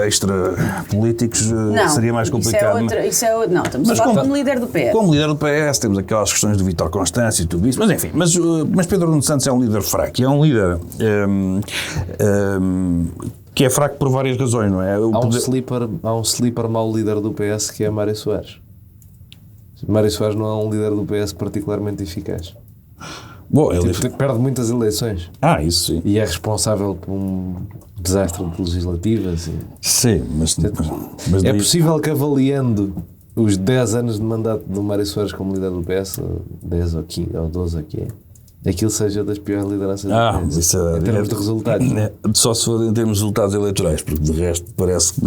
extra políticos, Não, seria mais complicado. Isso é outra. Não, estamos Mas a falar como- como líder do PS. Como líder do PS, temos aquelas questões do Vítor Constâncio e tudo isso, mas enfim, mas Pedro Nuno Santos é um líder fraco, é um líder que é fraco por várias razões, não é? Há um sleeper mau líder do PS que é Mário Soares. Mário Soares não é um líder do PS particularmente eficaz. Bom, ele... Perde muitas eleições Isso sim. e é responsável por um desastre de legislativas. Sim, mas É daí- possível que, avaliando os 10 anos de mandato do Mário Soares como líder do PS, 10 ou 15 ou 12 aqui, aquilo seja das piores lideranças do mas PS, isso em termos de resultados. Só se for em termos de resultados eleitorais, porque de resto parece que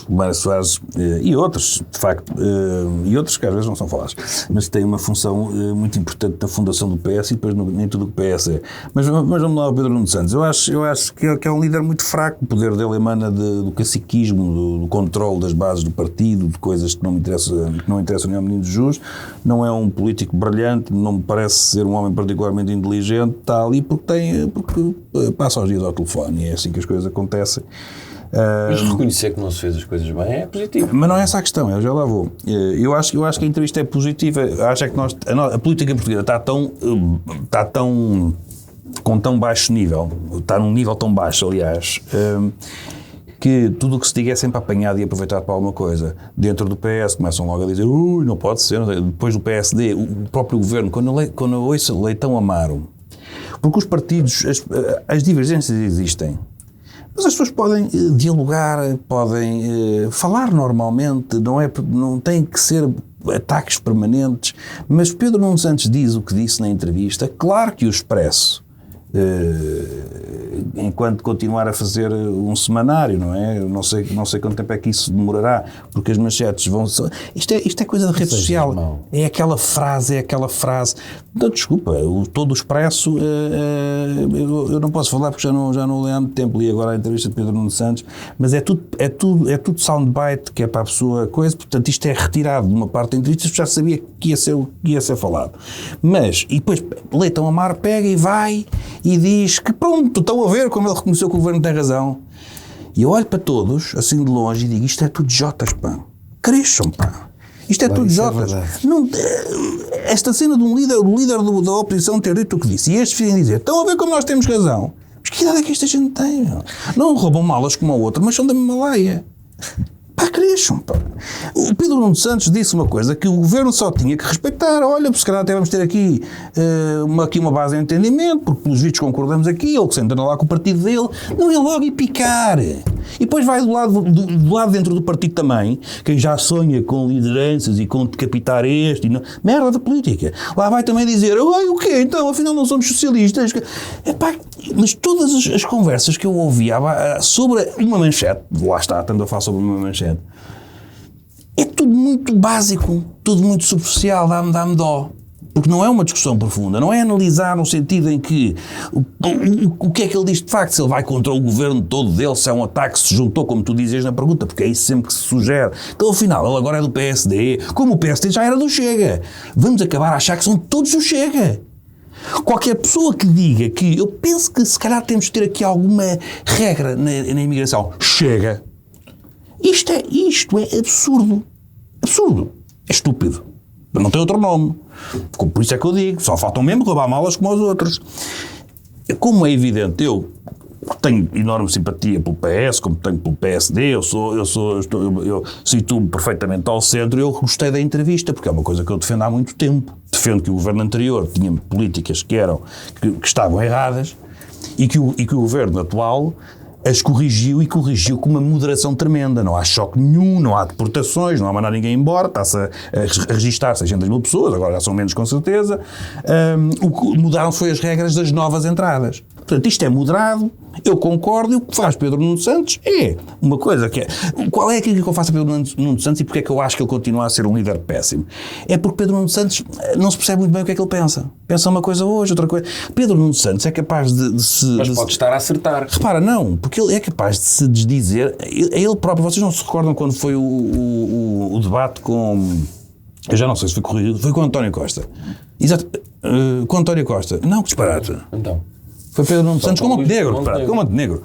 o Mário Soares e outros, de facto, e outros que às vezes não são falados, mas têm uma função muito importante na fundação do PS e depois nem tudo o que o PS é. Mas vamos lá ao Pedro Nuno Santos. Eu acho que é um líder muito fraco. O poder dele emana do caciquismo, do controle das bases do partido, de coisas que não interessam nem ao menino de Jus. Não é um político brilhante, não me parece ser um homem particularmente inteligente, está ali porque passa os dias ao telefone e é assim que as coisas acontecem. Mas reconhecer que não se fez as coisas bem é positivo. Mas não é essa a questão, eu já lá vou. Eu acho que a entrevista é positiva. Acho é que a política portuguesa está com tão baixo nível, está num nível tão baixo, aliás, que tudo o que se diga é sempre apanhado e aproveitado para alguma coisa. Dentro do PS começam logo a dizer não pode ser. Depois do PSD, o próprio governo, quando eu ouço Leitão Amaro, porque os partidos, as divergências existem, mas as pessoas podem dialogar, podem falar normalmente, não tem que ser ataques permanentes. Mas Pedro Nuno Santos diz o que disse na entrevista. Claro que o Expresso, enquanto continuar a fazer um semanário, não é? Não sei quanto tempo é que isso demorará, porque as manchetes vão... Isto é coisa da rede social. É aquela frase. Então, desculpa, todo o Expresso, eu não posso falar porque já não leio há muito tempo, li agora a entrevista de Pedro Nuno Santos, mas é tudo soundbite, que é para a pessoa coisa, portanto isto é retirado de uma parte da entrevista, já sabia que ia ser falado. Mas, e depois Leitão Amaro pega e vai e diz que pronto, estão a ver como ele reconheceu que o governo tem razão. E eu olho para todos, assim de longe, e digo, isto é tudo jotas, pá. Cresçam, pá. Isto é tudo jotas. Esta cena de do líder da oposição ter dito o que disse, e estes virem dizer, estão a ver como nós temos razão. Mas que idade é que esta gente tem? Não roubam malas como a outra, mas são da mesma laia. Pá, cresçam, pá. O Pedro Nuno Santos disse uma coisa que o governo só tinha que respeitar. Olha, se calhar até vamos ter aqui uma base de entendimento, porque pelos vistos concordamos aqui, ele que se entra lá com o partido dele, não é logo e picar. E depois vai do lado dentro do partido também, quem já sonha com lideranças e com decapitar este, merda da política. Lá vai também dizer, o quê? Então, afinal não somos socialistas. Epá, mas todas as conversas que eu ouvia sobre uma manchete, lá está, estando a falar sobre uma manchete, é tudo muito básico, tudo muito superficial, dá-me dó. Porque não é uma discussão profunda, não é analisar no sentido em que o que é que ele diz de facto, se ele vai contra o governo todo dele, se é um ataque, se juntou, como tu dizes na pergunta, porque é isso sempre que se sugere. Então, afinal, ele agora é do PSD, como o PSD já era do Chega. Vamos acabar a achar que são todos do Chega. Qualquer pessoa que diga que, eu penso que se calhar temos de ter aqui alguma regra na imigração, Chega. Isto é absurdo. Absurdo. É estúpido. Não tem outro nome. Por isso é que eu digo, só faltam mesmo roubar malas como os outros. Como é evidente, eu tenho enorme simpatia pelo PS, como tenho pelo PSD, eu situo-me perfeitamente ao centro, e eu gostei da entrevista, porque é uma coisa que eu defendo há muito tempo. Defendo que o governo anterior tinha políticas que estavam erradas, e que o governo atual as corrigiu, e corrigiu com uma moderação tremenda. Não há choque nenhum, não há deportações, não há mandar ninguém embora, está-se a registar 600 mil pessoas, agora já são menos com certeza. O que mudaram foi as regras das novas entradas. Portanto, isto é moderado, eu concordo, e o que faz Pedro Nuno Santos é uma coisa que é... Qual é a crítica que eu faço a Pedro Nuno Santos e porque é que eu acho que ele continua a ser um líder péssimo? É porque Pedro Nuno Santos não se percebe muito bem o que é que ele pensa. Pensa uma coisa hoje, outra coisa... Pedro Nuno Santos é capaz de se... Mas pode estar a acertar. Repara, não, porque ele é capaz de se desdizer... Ele próprio, vocês não se recordam quando foi o debate com... Eu já não sei se foi corrigido, foi com António Costa. Exato, com António Costa. Não, que disparate. Então... Foi Pedro Nuno Santos com Montenegro,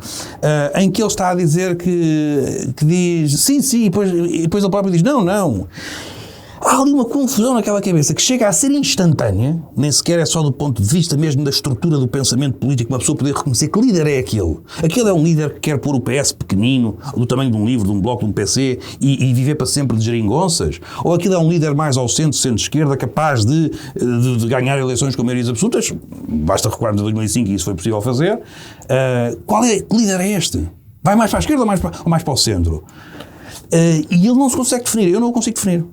em que ele está a dizer que diz sim, e depois ele próprio diz não. Há ali uma confusão naquela cabeça que chega a ser instantânea, nem sequer é só do ponto de vista mesmo da estrutura do pensamento político, uma pessoa poder reconhecer que líder é aquele. Aquele é um líder que quer pôr o PS pequenino, do tamanho de um livro, de um bloco, de um PC, e viver para sempre de geringonças? Ou aquele é um líder mais ao centro-esquerda, capaz de ganhar eleições com maiorias absolutas? Basta recuarmos de 2005 e isso foi possível fazer. Que líder é este? Vai mais para a esquerda ou mais para o centro? E ele não se consegue definir, eu não o consigo definir.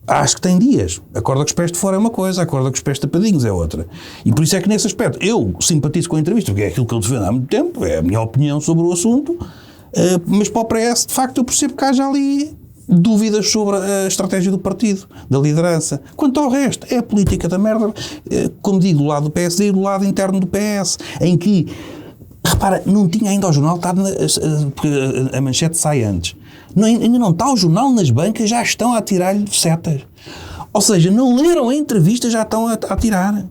Acho que tem dias. A corda com os pés de fora é uma coisa, a corda com os pés tapadinhos é outra. E por isso é que nesse aspecto eu simpatizo com a entrevista, porque é aquilo que eu defendo há muito tempo, é a minha opinião sobre o assunto, mas para o PS, de facto, eu percebo que haja ali dúvidas sobre a estratégia do partido, da liderança. Quanto ao resto, é a política da merda, como digo, do lado do PSD e do lado interno do PS, em que, repara, não tinha ainda o jornal, porque a manchete sai antes. Ainda não está o jornal nas bancas, já estão a tirar-lhe setas. Ou seja, não leram a entrevista, já estão a tirar.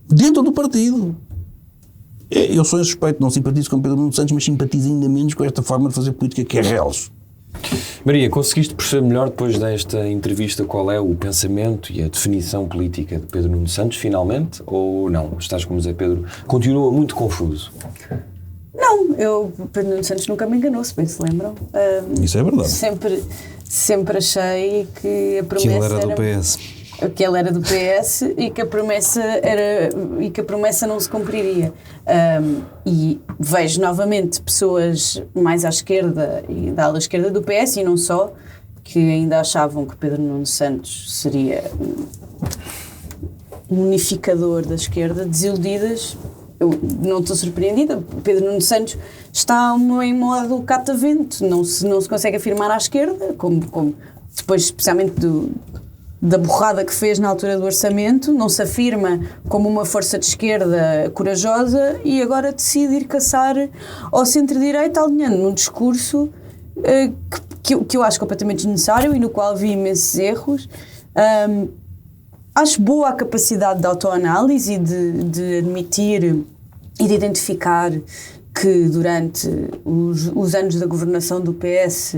Dentro do partido. Eu sou insuspeito, não simpatizo com Pedro Nuno Santos, mas simpatizo ainda menos com esta forma de fazer política que é reles. Maria, conseguiste perceber melhor depois desta entrevista qual é o pensamento e a definição política de Pedro Nuno Santos, finalmente? Ou não? Estás como Zé Pedro? Continua muito confuso. Não, Pedro Nuno Santos nunca me enganou, se bem se lembram. Isso é verdade. Sempre achei que a promessa Que ele era do PS. Que ele era do PS e que a promessa não se cumpriria. E vejo novamente pessoas mais à esquerda e da ala esquerda do PS, e não só, que ainda achavam que Pedro Nuno Santos seria um unificador da esquerda, desiludidas. Eu não estou surpreendida. Pedro Nuno Santos está em modo catavento, não se consegue afirmar à esquerda, como depois, especialmente da borrada que fez na altura do orçamento, não se afirma como uma força de esquerda corajosa, e agora decide ir caçar ao centro-direita, alinhando num discurso que eu acho completamente desnecessário e no qual vi imensos erros. Acho boa a capacidade de autoanálise e de admitir e de identificar que durante os anos da governação do PS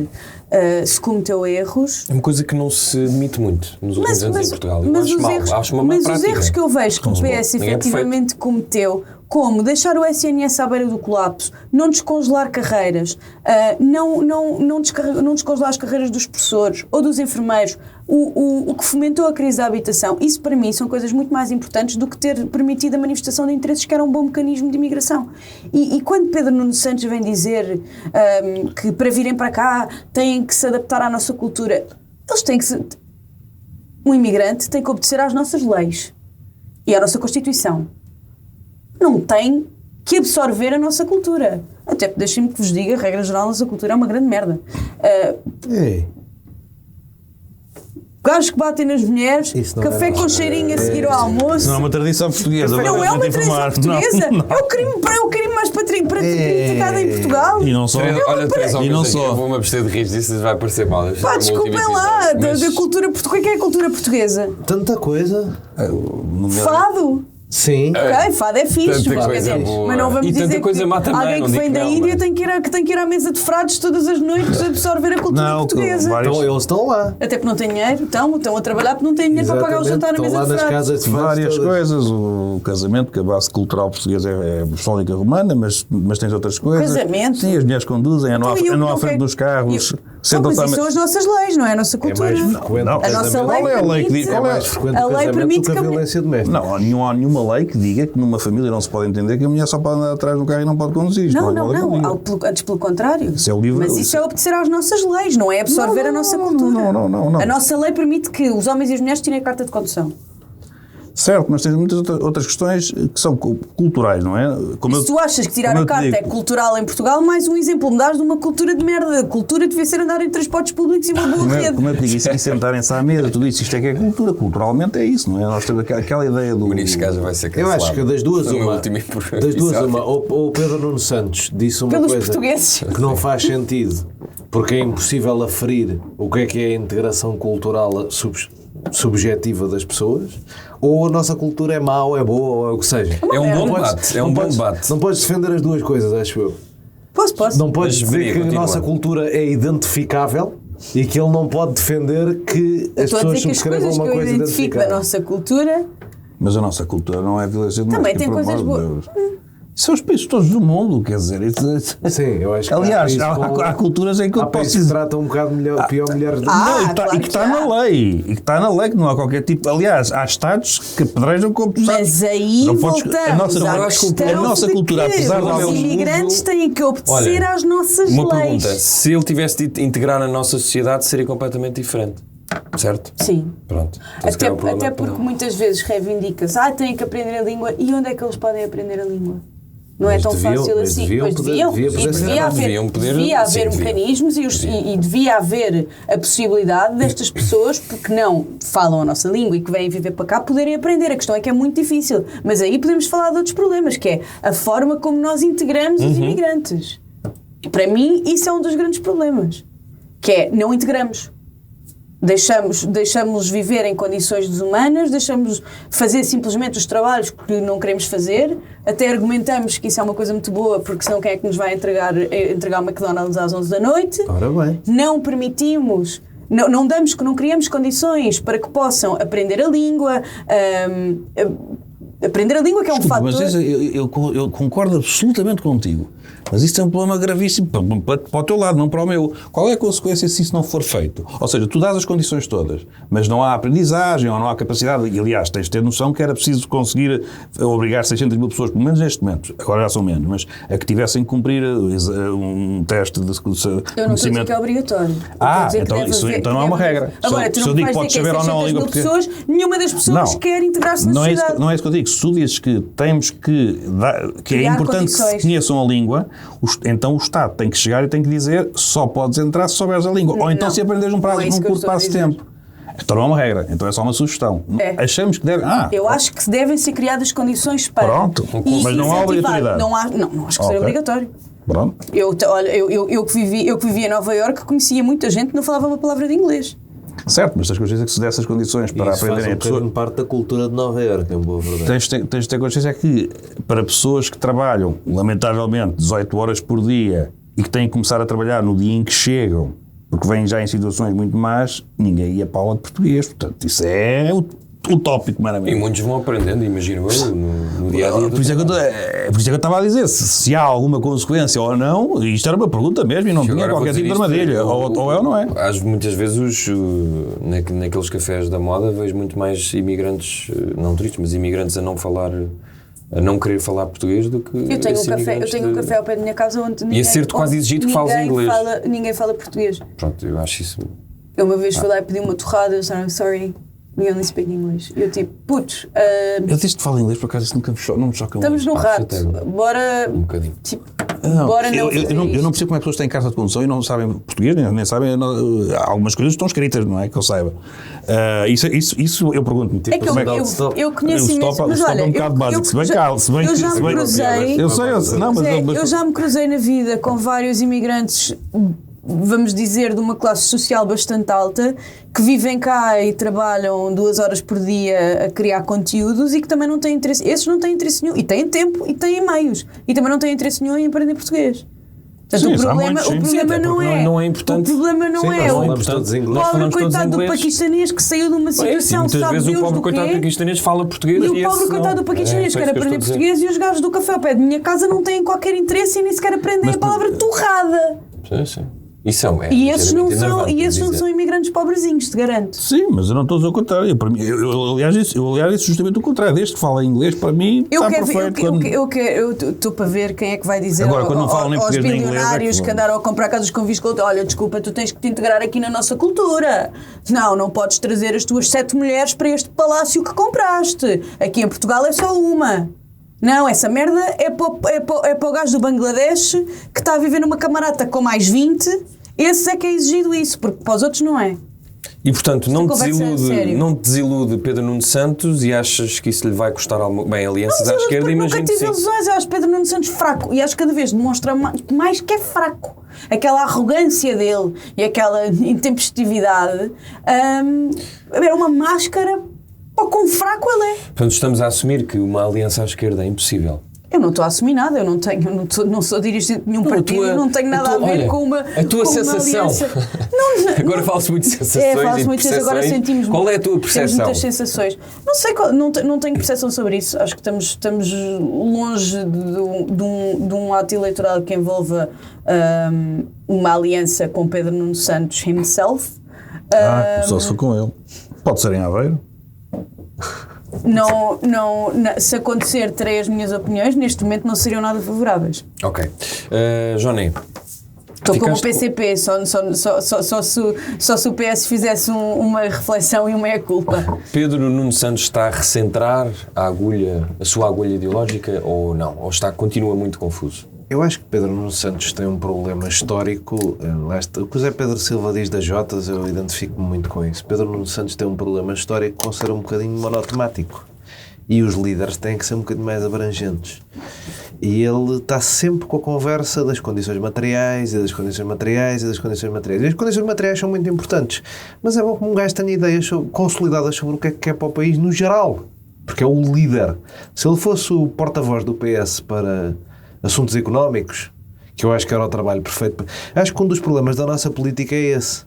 se cometeu erros. É uma coisa que não se admite muito nos últimos anos em Portugal. Eu acho mal, acho uma má mas prática. os erros que eu vejo que o PS efetivamente cometeu, como deixar o SNS à beira do colapso, não descongelar carreiras, não descongelar as carreiras dos professores ou dos enfermeiros, o que fomentou a crise da habitação, isso para mim são coisas muito mais importantes do que ter permitido a manifestação de interesses, que era um bom mecanismo de imigração. E quando Pedro Nuno Santos vem dizer que para virem para cá têm que se adaptar à nossa cultura, eles têm que um imigrante tem que obedecer às nossas leis e à nossa Constituição. Não tem que absorver a nossa cultura. Até deixem-me que vos diga, a regra geral, a nossa cultura é uma grande merda. Gajos que batem nas mulheres, café com cheirinho a seguir ao almoço. Não é uma tradição portuguesa. Não é uma tradição portuguesa. É o crime mais criticado em Portugal. E não só. Olha, Teresa, e não só. Vou-me abster de rir disso, vai parecer mal. Pá, desculpem lá, da cultura portuguesa. O que é a cultura portuguesa? Tanta coisa. Fado. Sim. Ok, fado é fixe, Tanta mas, coisa boa. mas não vamos E tanta dizer coisa que má também, alguém não que digo vem que da não, Índia mas- tem que ir à mesa de frades todas as noites absorver a cultura portuguesa. Então eles estão lá. Até porque não têm dinheiro, estão a trabalhar porque não têm dinheiro para pagar o jantar na Estão mesa lá de nas frades. casas de Várias todas. coisas, o casamento, que a base cultural portuguesa é apostólica romana, mas tens outras coisas. Casamento? Sim, as mulheres conduzem, andam à frente dos carros, Mas isso são as nossas leis, não é a nossa cultura. mais frequente a nossa lei Qual é a lei que diz? permite- Qual é mais frequente a o lei casamento permite do que a que a violência doméstica. Não há nenhuma lei que diga que numa família não se pode entender que a mulher só pode andar atrás do carro e não pode conduzir. Isto Não, é uma lei que diga. antes pelo contrário. Isso é o livro- Mas isso é obedecer às nossas leis, não é absorver a nossa cultura. Não. A nossa lei permite que os homens e as mulheres tirem a carta de condução. Certo, mas tens muitas outras questões que são culturais, não é? Se tu achas que tirar a carta é cultural em Portugal, mais um exemplo me dás de uma cultura de merda. A cultura devia ser andar em transportes públicos e uma boa rede. Como eu te digo, isso e sentarem-se à mesa, tudo isso, isto é que é cultura. Culturalmente é isso, não é? Nós temos aquela ideia do... O Ministro Casa vai ser Eu cancelado. acho que das duas Foi o meu uma. último Das duas episódio. uma. Ou o Pedro Nuno Santos disse uma Pelos coisa portugueses. que não faz sentido, porque é impossível aferir o que é a integração cultural subjetiva das pessoas, ou a nossa cultura é má ou é boa, ou é o que seja. É um bom Não podes- debate. É não um bom podes- debate. Não podes defender as duas coisas, acho eu. Posso? Não podes Mas dizer Maria, que a continua. nossa cultura é identificável e que ele não pode defender que as Estou a pessoas dizer que as subscrevam coisas uma que eu coisa identifico da identificável. nossa cultura Mas a nossa cultura não é violência doméstica. também tem pelo coisas amor de boas. Deus. São os países todos do mundo, quer dizer. Sim, eu acho que Aliás, há há culturas em que eu há posso países que dizer. tratam um bocado melhor, pior mulheres do Não, claro e que que está há. na lei. E que está na lei, que não há qualquer tipo. Aliás, há Estados que apedrejam como tu sabes. Mas aí Não podes- voltamos a nossa- à a questão nossa de cultura, que apesar de os alguns imigrantes têm que obedecer Olha, às nossas Uma leis. pergunta. Se ele tivesse de integrar na nossa sociedade, seria completamente diferente. Certo? Sim. Pronto. Então, se Até, calhar o problema até é porque não. muitas vezes reivindica-se, têm que aprender a língua, e onde é que eles podem aprender a língua? Não é Mas tão deviam- fácil mas assim. deviam Pois poder- deviam, devia e poder ser. devia haver, Deviam poder- devia sim, haver deviam. mecanismos e devia haver a possibilidade destas pessoas, porque não falam a nossa língua e que vêm viver para cá, poderem aprender. A questão é que é muito difícil. Mas aí podemos falar de outros problemas, que é a forma como nós integramos os imigrantes. Para mim, isso é um dos grandes problemas, que é não integramos. Deixamos viver em condições desumanas, deixamos fazer simplesmente os trabalhos que não queremos fazer, até argumentamos que isso é uma coisa muito boa, porque senão quem é que nos vai entregar o McDonald's às 11 da noite? Ora bem. Não permitimos, não criamos condições para que possam aprender a língua, aprender a língua que é um fator... Mas eu concordo absolutamente contigo. Mas isso é um problema gravíssimo para o teu lado, não para o meu. Qual é a consequência se isso não for feito? Ou seja, tu dás as condições todas, mas não há aprendizagem ou não há capacidade. E, aliás, tens de ter noção que era preciso conseguir obrigar 600 mil pessoas, pelo menos neste momento, agora já são menos, mas a que tivessem que cumprir um teste de conhecimento. Eu não estou a dizer que é obrigatório. Então não há uma regra. Agora, tu não vais dizer que é 600 mil pessoas, nenhuma das pessoas quer integrar-se na sociedade. Não é isso que eu digo. Se tu dizes que temos que é importante que se conheçam a língua, então o Estado tem que chegar e tem que dizer só podes entrar se souberes a língua. Ou então se aprenderes num curto prazo de tempo. Então não é uma regra, então é só uma sugestão. Achamos que deve... Eu acho que devem ser criadas condições para... Pronto, mas não há obrigatoriedade. Não acho que seja obrigatório. Pronto. Eu que vivi em Nova Iorque conhecia muita gente que não falava uma palavra de inglês. Certo, mas tens consciência que se dessas condições para aprenderem a pessoa... parte da cultura de Nova Iorque, é uma boa verdade. Tens de ter consciência que para pessoas que trabalham, lamentavelmente, 18 horas por dia e que têm que começar a trabalhar no dia em que chegam, porque vêm já em situações muito más, ninguém ia para a aula de português. Portanto, isso é utópico, meramente. E muitos vão aprendendo, imagino eu, no dia a dia. Por isso é que eu estava a dizer, se há alguma consequência ou não, isto era uma pergunta mesmo e não tinha qualquer tipo de armadilha, ou é ou não é. Muitas vezes, naqueles cafés da moda, vejo muito mais imigrantes, não turistas, mas imigrantes a não querer falar português do que eu tenho um café ao pé da minha casa onde ninguém, e a ser quase exigido que fales inglês. Ninguém fala português. Pronto, eu acho isso... Eu uma vez fui lá e pedi uma torrada, eu disse, sorry, we only speak English. E eu tipo, putz... Eu disse que falo inglês, por acaso isso não me choca muito. Estamos no rato, bora... Um bocadinho. Tipo, eu não percebo como é que pessoas têm carta de condução e não sabem português, nem sabem... algumas coisas estão escritas, não é? Que eu saiba. Isso eu pergunto-me. Tipo, eu conheço imenso, mas olha... é um bocado básico, eu já me cruzei... Eu já me cruzei na vida com vários imigrantes, vamos dizer, de uma classe social bastante alta, que vivem cá e trabalham 2 horas por dia a criar conteúdos e que também não têm interesse. Esses não têm interesse nenhum. E têm tempo e têm meios. E também não têm interesse nenhum em aprender português. Portanto, o problema não é importante. O problema não é o pobre coitado do paquistanês que saiu de uma situação, muitas sabe vezes Deus o pobre do quê? coitado do paquistanês fala português e o pobre coitado do paquistanês quer aprender português e os gajos do café ao pé de minha casa não têm qualquer interesse e nem sequer aprendem a palavra torrada. Sim. E esses não são imigrantes pobrezinhos, te garanto. Sim, mas eu não estou a dizer o contrário. Para mim, aliás, isso justamente o contrário. Desde que fala inglês, para mim, está perfeito. Eu estou para ver quem é que vai dizer agora, quando não falam nem aos português nem bilionários que andaram a comprar casas com viscoto: olha, desculpa, tu tens que te integrar aqui na nossa cultura. Não podes trazer as tuas 7 mulheres para este palácio que compraste. Aqui em Portugal é só uma. Não, essa merda é para o gajo do Bangladesh que está a viver numa camarata com mais 20. Esse é que é exigido isso, porque para os outros não é. E portanto, não te desilude Pedro Nuno Santos e achas que isso lhe vai custar bem alianças à esquerda? Imagino que sim. Ilusões, eu acho Pedro Nuno Santos fraco e acho que cada vez demonstra mais que é fraco. Aquela arrogância dele e aquela intempestividade era uma máscara para quão fraco ele é. Portanto, estamos a assumir que uma aliança à esquerda é impossível. Eu não estou a assumir nada, eu não sou dirigente de nenhum partido, não tenho nada a ver com uma a tua sensação. Agora fala-se muito de sensações fala-se muito de agora sentimos. Qual é a tua percepção? Temos muitas sensações. Não sei, não tenho percepção sobre isso. Acho que estamos longe de um ato eleitoral que envolva uma aliança com Pedro Nuno Santos himself. Só se for com ele. Pode ser em Aveiro. Se acontecer, terei as minhas opiniões, neste momento não seriam nada favoráveis. Ok. Johnny. Estou como o PCP, só se o PS fizesse uma reflexão e uma meia-culpa. Pedro Nuno Santos está a recentrar a sua agulha ideológica ou não? Ou continua muito confuso? Eu acho que Pedro Nuno Santos tem um problema histórico. O que o Zé Pedro Silva diz das Jotas, eu identifico-me muito com isso. Pedro Nuno Santos tem um problema histórico com ser um bocadinho monotemático. E os líderes têm que ser um bocadinho mais abrangentes. E ele está sempre com a conversa das condições materiais e das condições materiais e das condições materiais. E as condições materiais são muito importantes, mas é bom que um gajo tenha ideias consolidadas sobre o que é que quer para o país no geral, porque é o líder. Se ele fosse o porta-voz do PS para assuntos económicos, que eu acho que era o trabalho perfeito, acho que um dos problemas da nossa política é esse.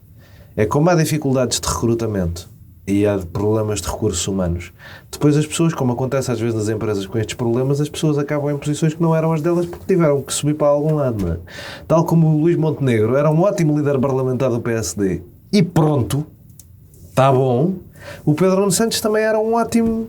É como há dificuldades de recrutamento e há problemas de recursos humanos, depois as pessoas, como acontece às vezes nas empresas com estes problemas, as pessoas acabam em posições que não eram as delas porque tiveram que subir para algum lado, não é? Tal como o Luís Montenegro era um ótimo líder parlamentar do PSD e pronto, está bom. O Pedro Nuno Santos também era um ótimo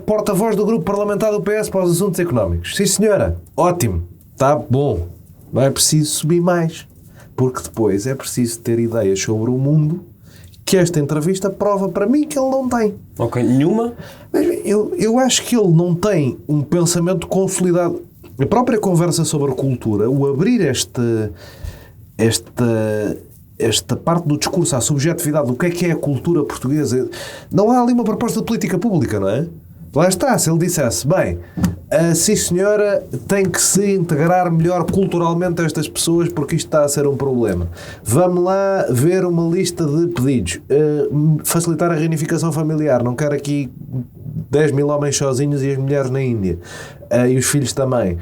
porta-voz do grupo parlamentar do PS para os assuntos económicos. Sim senhora, ótimo, está bom, não é preciso subir mais, porque depois é preciso ter ideias sobre o mundo que esta entrevista prova para mim que ele não tem. Ok, nenhuma? Eu acho que ele não tem um pensamento consolidado. A própria conversa sobre a cultura, o abrir esta parte do discurso à subjetividade do que é a cultura portuguesa, não há ali uma proposta de política pública, não é? Lá está, se ele dissesse, bem, sim senhora, tem que se integrar melhor culturalmente estas pessoas porque isto está a ser um problema. Vamos lá ver uma lista de pedidos. Facilitar a reunificação familiar, não quero aqui 10 mil homens sozinhos e as mulheres na Índia. E os filhos também.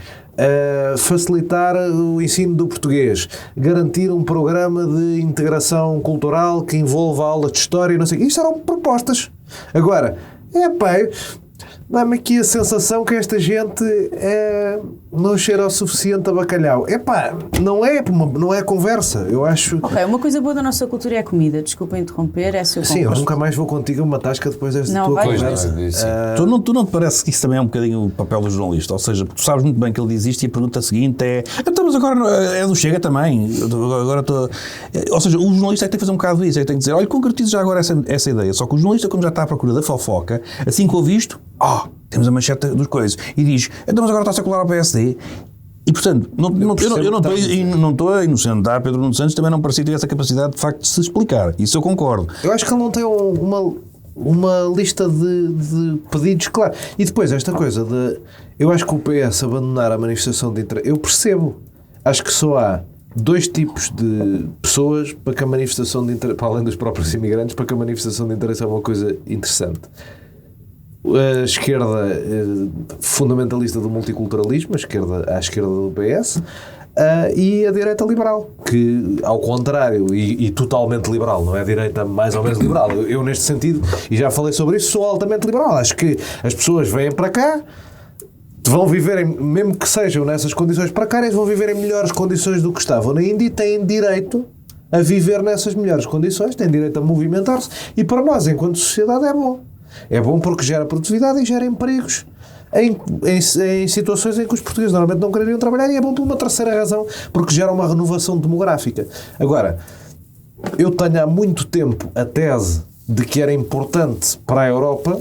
Facilitar o ensino do português, garantir um programa de integração cultural que envolva aulas de história, não sei o quê. Isto eram propostas. Agora, dá-me aqui a sensação que esta gente não cheira o suficiente a bacalhau. Não é conversa, eu acho. Ok, uma coisa boa da nossa cultura é a comida. Desculpa interromper, é se eu Sim, eu nunca mais vou contigo a uma tasca depois desta tua conversa. Tu não te parece que isso também é um bocadinho o papel do jornalista? Ou seja, tu sabes muito bem que ele diz isto e a pergunta seguinte é: então, mas agora é do Chega também. Ou seja, o jornalista é que tem que fazer um bocado isso, é que tem que dizer: olha, concretizo já agora essa ideia. Só que o jornalista, como já está à procura da fofoca, assim que ouve isto, temos a manchete dos coisas, e diz: então, mas agora está-se a colar ao PSD. E portanto, eu não estou a inocentar Pedro Nuno Santos, também não parecia ter essa capacidade de facto de se explicar. Isso eu concordo. Eu acho que ele não tem uma lista de pedidos, claro. E depois esta coisa de... Eu acho que o PS abandonar a manifestação de interesse... Eu percebo. Acho que só há dois tipos de pessoas para que a manifestação de interesse, para além dos próprios imigrantes, para que a manifestação de interesse é uma coisa interessante. A esquerda fundamentalista do multiculturalismo, à esquerda do PS, e a direita liberal, que ao contrário, e totalmente liberal, não é a direita mais ou menos liberal. Eu neste sentido, e já falei sobre isso, sou altamente liberal. Acho que as pessoas vêm para cá, vão viver, mesmo que sejam nessas condições precárias, vão viver em melhores condições do que estavam na Índia e têm direito a viver nessas melhores condições, têm direito a movimentar-se, e para nós, enquanto sociedade, é bom. É bom porque gera produtividade e gera empregos em situações em que os portugueses normalmente não quereriam trabalhar, e é bom por uma terceira razão, porque gera uma renovação demográfica. Agora, eu tenho há muito tempo a tese de que era importante para a Europa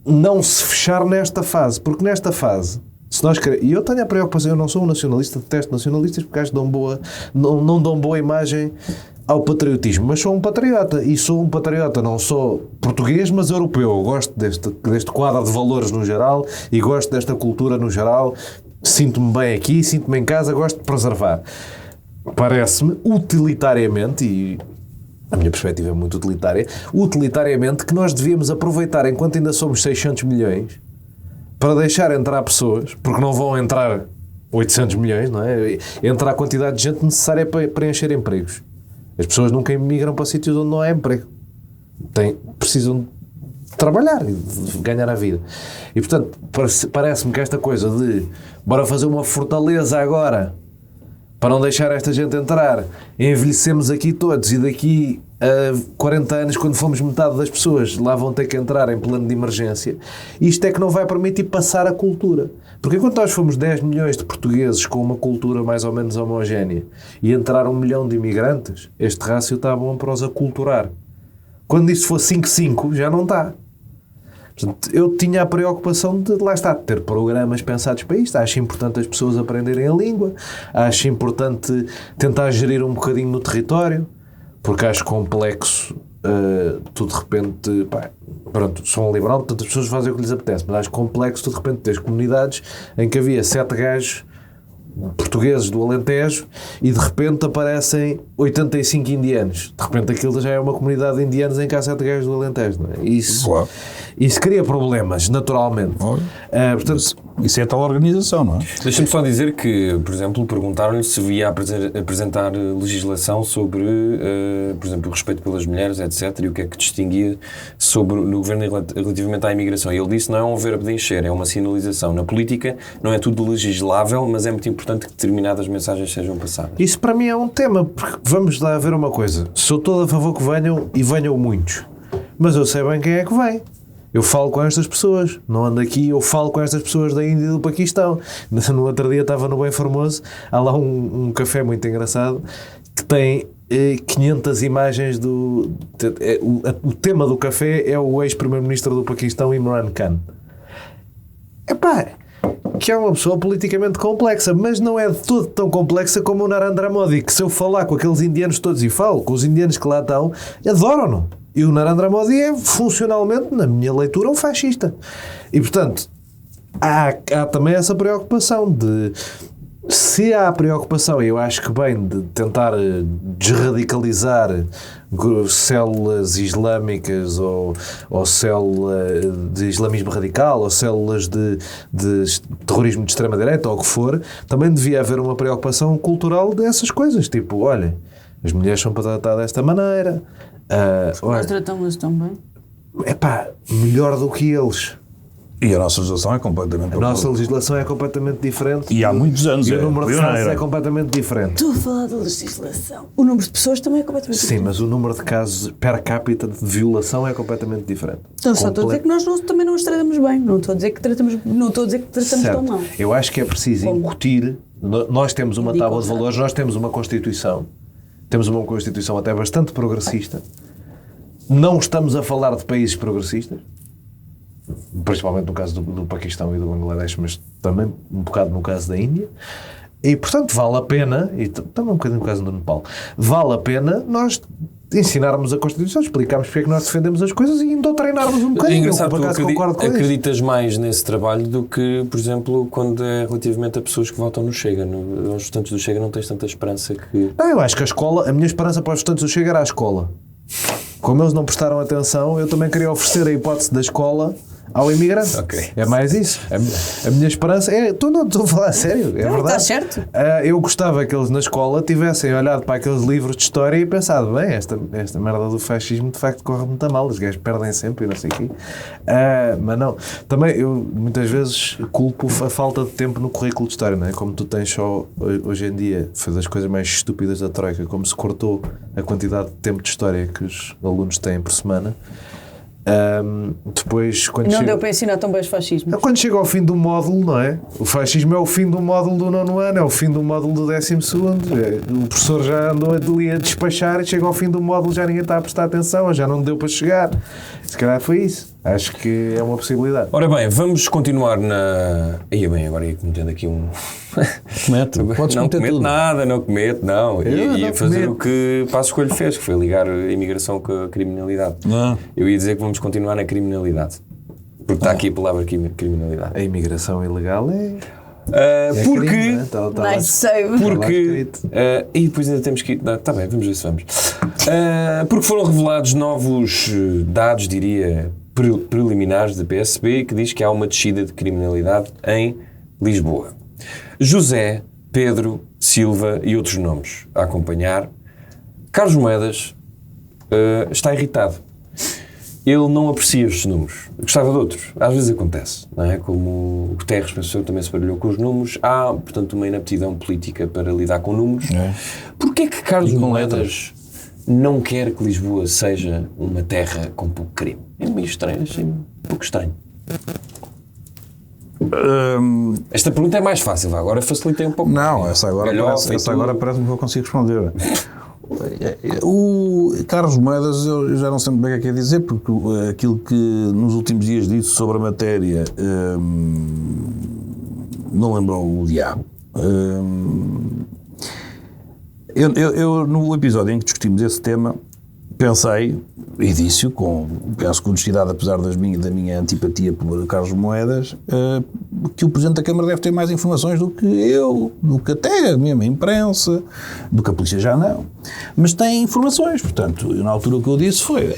não se fechar nesta fase, porque nesta fase, se nós queremos, e eu tenho a preocupação, eu não sou um nacionalista, detesto nacionalistas porque acho que não dão boa imagem ao patriotismo, mas sou um patriota, e sou um patriota não só português, mas europeu. Eu gosto deste quadro de valores no geral e gosto desta cultura no geral, sinto-me bem aqui, sinto-me em casa, gosto de preservar. Parece-me utilitariamente, e a minha perspectiva é muito utilitariamente, que nós devíamos aproveitar, enquanto ainda somos 600 milhões, para deixar entrar pessoas, porque não vão entrar 800 milhões, não é? Entrar a quantidade de gente necessária para preencher empregos. As pessoas nunca emigram para sítios onde não há emprego. Precisam de trabalhar e de ganhar a vida. E, portanto, parece-me que esta coisa de bora fazer uma fortaleza agora para não deixar esta gente entrar, envelhecemos aqui todos e daqui a 40 anos, quando fomos metade das pessoas, lá vão ter que entrar em plano de emergência. Isto é que não vai permitir passar a cultura. Porque enquanto nós fomos 10 milhões de portugueses com uma cultura mais ou menos homogénea e entrar 1 milhão de imigrantes, este rácio está bom para os aculturar. Quando isso for 5-5, já não está. Portanto, eu tinha a preocupação de, lá está, ter programas pensados para isto. Acho importante as pessoas aprenderem a língua, acho importante tentar gerir um bocadinho no território, porque acho complexo tu de repente, pronto, sou um liberal, portanto as pessoas fazem o que lhes apetece, mas acho complexo tu de repente teres comunidades em que havia 7 gajos portugueses do Alentejo e de repente aparecem 85 indianos. De repente aquilo já é uma comunidade de indianos em que há 7 gajos do Alentejo, não é? Isso cria problemas, naturalmente. Portanto, isso é tal organização, não é? Deixa-me só dizer que, por exemplo, perguntaram-lhe se via apresentar legislação sobre, por exemplo, o respeito pelas mulheres, etc., e o que é que distinguia no governo relativamente à imigração. E ele disse: não é um verbo de encher, é uma sinalização. Na política não é tudo legislável, mas é muito importante que determinadas mensagens sejam passadas. Isso para mim é um tema, porque vamos lá ver uma coisa. Sou todo a favor que venham, e venham muitos, mas eu sei bem quem é que vem. Eu falo com estas pessoas, não ando aqui, eu falo com estas pessoas da Índia e do Paquistão. No outro dia estava no Bem Formoso, há lá um café muito engraçado que tem 500 imagens o tema do café é o ex-primeiro-ministro do Paquistão, Imran Khan. Epá, que é uma pessoa politicamente complexa, mas não é de todo tão complexa como o Narendra Modi, que se eu falar com aqueles indianos todos, e falo com os indianos que lá estão, adoram-no. E o Narendra Modi é funcionalmente, na minha leitura, um fascista. E, portanto, há também essa preocupação de... Se há preocupação, e eu acho que bem, de tentar desradicalizar células islâmicas ou células de islamismo radical ou células de terrorismo de extrema-direita ou o que for, também devia haver uma preocupação cultural dessas coisas. Tipo, olha, as mulheres são para tratar desta maneira. Nós tratamos tão bem. Epá, melhor do que eles. E a nossa legislação é completamente A nossa legislação é completamente diferente. E há muitos anos. E o número de casos é completamente diferente. Estou a falar da legislação. O número de pessoas também é completamente diferente. Sim, mas o número de casos per capita de violação é completamente diferente. Então só estou a dizer que nós também não os tratamos bem. Não estou a dizer que tratamos tão mal. Eu acho que é preciso incutir. Nós temos uma tábua de valores, nós temos uma Constituição. Temos uma Constituição até bastante progressista. Não estamos a falar de países progressistas, principalmente no caso do Paquistão e do Bangladesh, mas também um bocado no caso da Índia. E, portanto, vale a pena, e também um bocadinho no caso do Nepal, vale a pena nós ensinarmos a Constituição, explicarmos porque é que nós defendemos as coisas e doutrinarmos um bocadinho. É engraçado que tu acreditas mais nesse trabalho do que, por exemplo, quando é relativamente a pessoas que votam no Chega. Aos votantes do Chega não tens tanta esperança que... Não, eu acho que a minha esperança para os votantes do Chega era a escola. Como eles não prestaram atenção, eu também queria oferecer a hipótese da escola ao imigrante. Okay. É mais isso. A minha esperança é... Não estou a falar a sério, é verdade. Está certo. Eu gostava que eles na escola tivessem olhado para aqueles livros de história e pensado, bem, esta merda do fascismo de facto corre muito a mal, os gajos perdem sempre e não sei o quê. Mas não. Também eu muitas vezes culpo a falta de tempo no currículo de história, não é? Como tu tens só, hoje em dia, foi das coisas mais estúpidas da Troika, como se cortou a quantidade de tempo de história que os alunos têm por semana. Depois, não deu para ensinar tão bem os fascismos. Quando chega ao fim do módulo, não é? O fascismo é o fim do módulo do 9º ano, é o fim do módulo do 12º. O professor já andou ali a despachar e chega ao fim do módulo, já ninguém está a prestar atenção, já não deu para chegar. Se calhar foi isso. Acho que é uma possibilidade. Ora bem, vamos continuar na... agora ia cometendo aqui um... Comete, podes não cometer comete tudo. nada, não comete, não. Ia fazer cometo. o que Passos Coelho fez, que foi ligar a imigração com a criminalidade. Não. Eu ia dizer que vamos continuar na criminalidade. Porque está aqui a palavra criminalidade. A imigração ilegal é Porque... crime, não é? Nice save. Porque... e depois ainda temos que ir... Está bem, vamos ver se vamos. Porque foram revelados novos dados, diria, preliminares da PSP, que diz que há uma descida de criminalidade em Lisboa. José, Pedro, Silva e outros nomes a acompanhar. Carlos Moedas está irritado. Ele não aprecia estes números. Gostava de outros. Às vezes acontece, não é? Como o Guterres pensou, também se baralhou com os números. Há, portanto, uma inaptidão política para lidar com números. É. Porquê é que Carlos Moedas não quer que Lisboa seja uma terra com pouco crime? É meio estranho, achei um pouco estranho. Esta pergunta é mais fácil, agora facilitei um pouco. Não, essa agora parece-me que eu consigo responder. O Carlos Moedas, eu já não sei muito bem o que é dizer, porque aquilo que nos últimos dias disse sobre a matéria não lembrou o diabo. Eu no episódio em que discutimos esse tema, pensei, e disse-o, penso com honestidade, apesar da minha antipatia por Carlos Moedas, que o Presidente da Câmara deve ter mais informações do que eu, do que até a mesma imprensa, do que a polícia já não. Mas tem informações, portanto, na altura o que eu disse foi,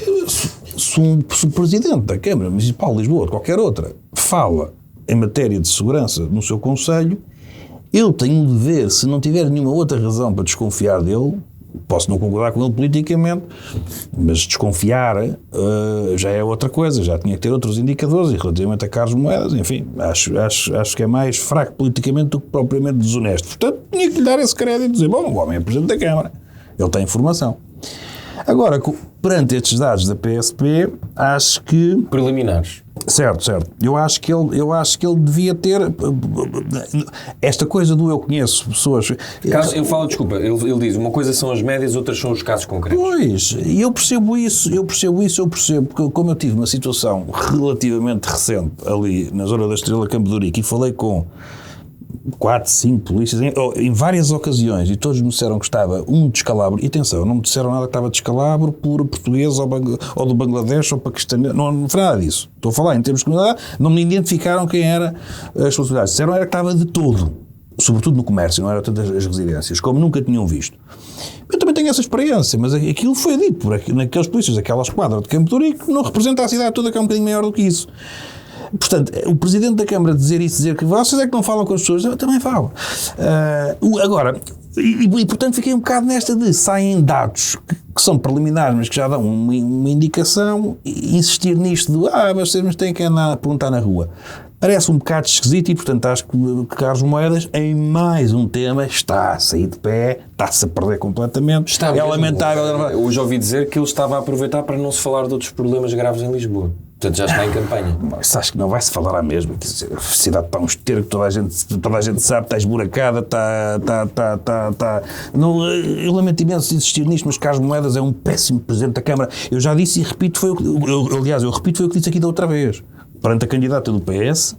se o Presidente da Câmara Municipal de Lisboa, ou de qualquer outra, fala em matéria de segurança no seu concelho, eu tenho um dever, se não tiver nenhuma outra razão para desconfiar dele, posso não concordar com ele politicamente, mas desconfiar já é outra coisa, já tinha que ter outros indicadores, e relativamente a Carlos Moedas, enfim, acho que é mais fraco politicamente do que propriamente desonesto. Portanto, tinha que lhe dar esse crédito e dizer, bom, o homem é Presidente da Câmara, ele tem informação. Agora, perante estes dados da PSP, acho que... Preliminares. Certo. Eu acho que ele devia ter esta coisa do eu conheço pessoas... Eu falo, desculpa, ele diz, uma coisa são as médias, outras são os casos concretos. Pois, e eu percebo, porque como eu tive uma situação relativamente recente ali na zona da Estrela Campo de Ourique e falei com 4, 5 polícias em várias ocasiões e todos me disseram que estava um descalabro, e atenção, não me disseram nada que estava descalabro por português ou do Bangladesh ou paquistanês, não foi nada disso. Estou a falar em termos de comunidade, não me identificaram quem era as responsabilidades. Disseram era que estava de todo, sobretudo no comércio, não era tantas as residências, como nunca tinham visto. Eu também tenho essa experiência, mas aquilo foi dito por naqueles polícias, aquela esquadra de Campo de Ourique, que não representa a cidade toda, que é um bocadinho maior do que isso. Portanto, o Presidente da Câmara dizer isso, dizer que vocês é que não falam com as pessoas, eu também falo. Agora, portanto fiquei um bocado nesta de saem dados que são preliminares, mas que já dão uma indicação, e insistir nisto de vocês têm que andar a perguntar na rua. Parece um bocado esquisito e, portanto, acho que Carlos Moedas, em mais um tema, está a sair de pé, está-se a perder completamente. Está é lamentável. Hoje ouvi dizer que ele estava a aproveitar para não se falar de outros problemas graves em Lisboa. Portanto, já está em campanha. Mas acho que não vai-se falar à mesma. Quer dizer, a cidade está um esteiro que toda a gente sabe, está esburacada, está... Não, eu lamento imenso insistir nisto, mas Carlos Moedas é um péssimo Presidente da Câmara. Eu já disse e repito, foi o que disse aqui da outra vez. Perante a candidata do PS,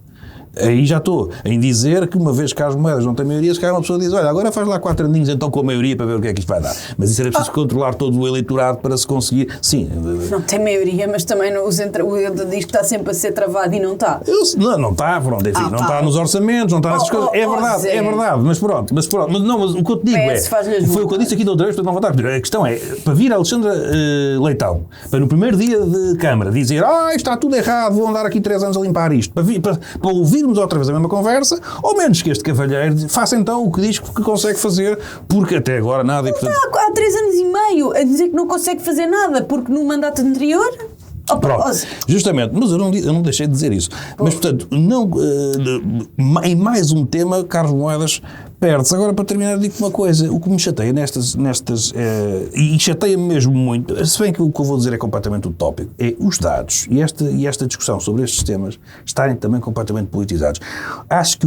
aí já estou em dizer que uma vez que Carlos Moedas não tem maioria, se calhar uma pessoa diz, olha, agora faz lá 4 aninhos então com a maioria para ver o que é que isto vai dar. Mas isso era preciso controlar todo o eleitorado para se conseguir, sim. Não tem maioria, mas também ele diz que está sempre a ser travado e não está. Não está, pronto, enfim, não está nos orçamentos, não está nessas coisas. É verdade, mas pronto. Mas o que eu te digo foi o que eu disse aqui da outra vez, portanto não vou estar. A questão é, para vir a Alexandra Leitão, para no primeiro dia de Câmara dizer, está tudo errado, vou andar aqui 3 anos a limpar isto, para ouvirmos outra vez a mesma conversa, ou menos que este cavalheiro faça então o que diz que consegue fazer, porque até agora nada... E, portanto... Há 3 anos e meio a dizer que não consegue fazer nada, porque no mandato anterior... Pronto, justamente, mas eu não deixei de dizer isso. Mas, portanto, em mais um tema, Carlos Moedas perde-se. Agora, para terminar, digo uma coisa. O que me chateia e chateia-me mesmo muito, se bem que o que eu vou dizer é completamente utópico, é os dados e esta discussão sobre estes temas estarem também completamente politizados. Acho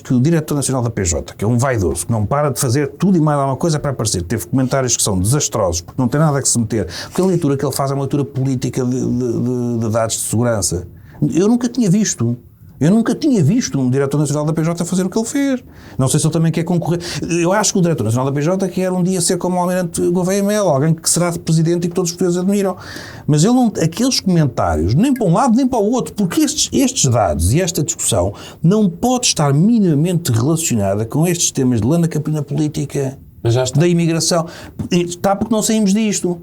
que o Diretor Nacional da PJ, que é um vaidoso, que não para de fazer tudo e mais alguma coisa para aparecer, teve comentários que são desastrosos, porque não tem nada a que se meter, porque a leitura que ele faz é uma leitura política de dados de segurança. Eu nunca tinha visto um Diretor Nacional da PJ fazer o que ele fez. Não sei se ele também quer concorrer. Eu acho que o Diretor Nacional da PJ quer um dia ser como o Almirante Gouveia Melo, alguém que será Presidente e que todos os portugueses admiram. Mas ele não, aqueles comentários, nem para um lado nem para o outro, porque estes dados e esta discussão não pode estar minimamente relacionada com estes temas de lana campina política. Da imigração. Está porque não saímos disto.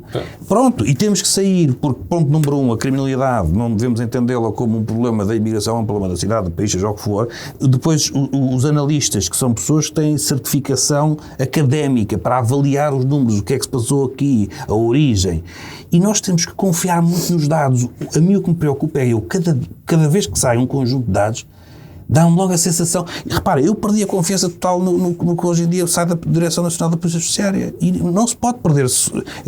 Pronto, e temos que sair, porque ponto número 1, a criminalidade, não devemos entendê-la como um problema da imigração, um problema da cidade, do país, seja o que for. Depois, os analistas, que são pessoas que têm certificação académica para avaliar os números, o que é que se passou aqui, a origem. E nós temos que confiar muito nos dados. A mim o que me preocupa é cada vez que sai um conjunto de dados, dá-me logo a sensação... Repara, eu perdi a confiança total no que hoje em dia sai da Direção Nacional da Polícia Judiciária. E não se pode perder.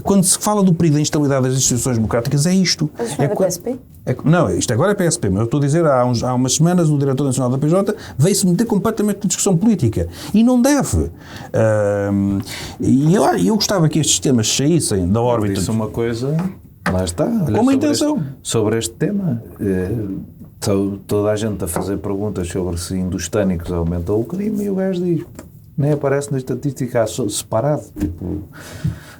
Quando se fala do perigo da instabilidade das instituições democráticas, é isto. Mas isto é da PSP? Não, isto agora é PSP, mas eu estou a dizer, há umas semanas o Diretor Nacional da PJ veio-se meter completamente na discussão política. E não deve. E eu gostava que estes temas saíssem da órbita... Disse uma coisa... Lá está. Com uma intenção. Sobre este tema... toda a gente a fazer perguntas sobre se indostânicos aumentou o crime e o gajo diz, nem aparece na estatística separado, tipo,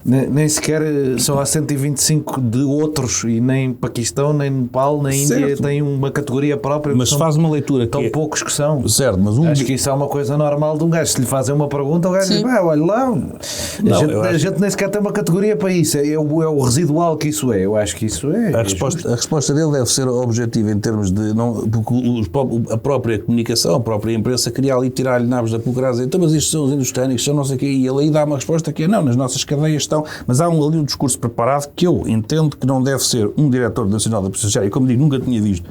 Nem sequer são há 125 de outros, e nem Paquistão, nem Nepal, nem Certo. Índia têm uma categoria própria. Mas são faz uma leitura tão que poucos que são. certo, mas Acho que isso é uma coisa normal de um gajo. Se lhe fazem uma pergunta, o gajo diz: olha lá, a gente nem sequer tem uma categoria para isso. É o residual que isso é. Eu acho que isso é. A resposta dele deve ser objetiva em termos de. Não, porque a própria comunicação, a própria imprensa queria ali tirar-lhe nabos da pulgar, dizer, então, mas estes são os indostânicos, são não sei o quê, e ele aí dá uma resposta que é não, nas nossas cadeias estão. Mas há ali um discurso preparado que eu entendo que não deve ser um diretor nacional da Polícia Judiciária, e como digo, nunca tinha visto,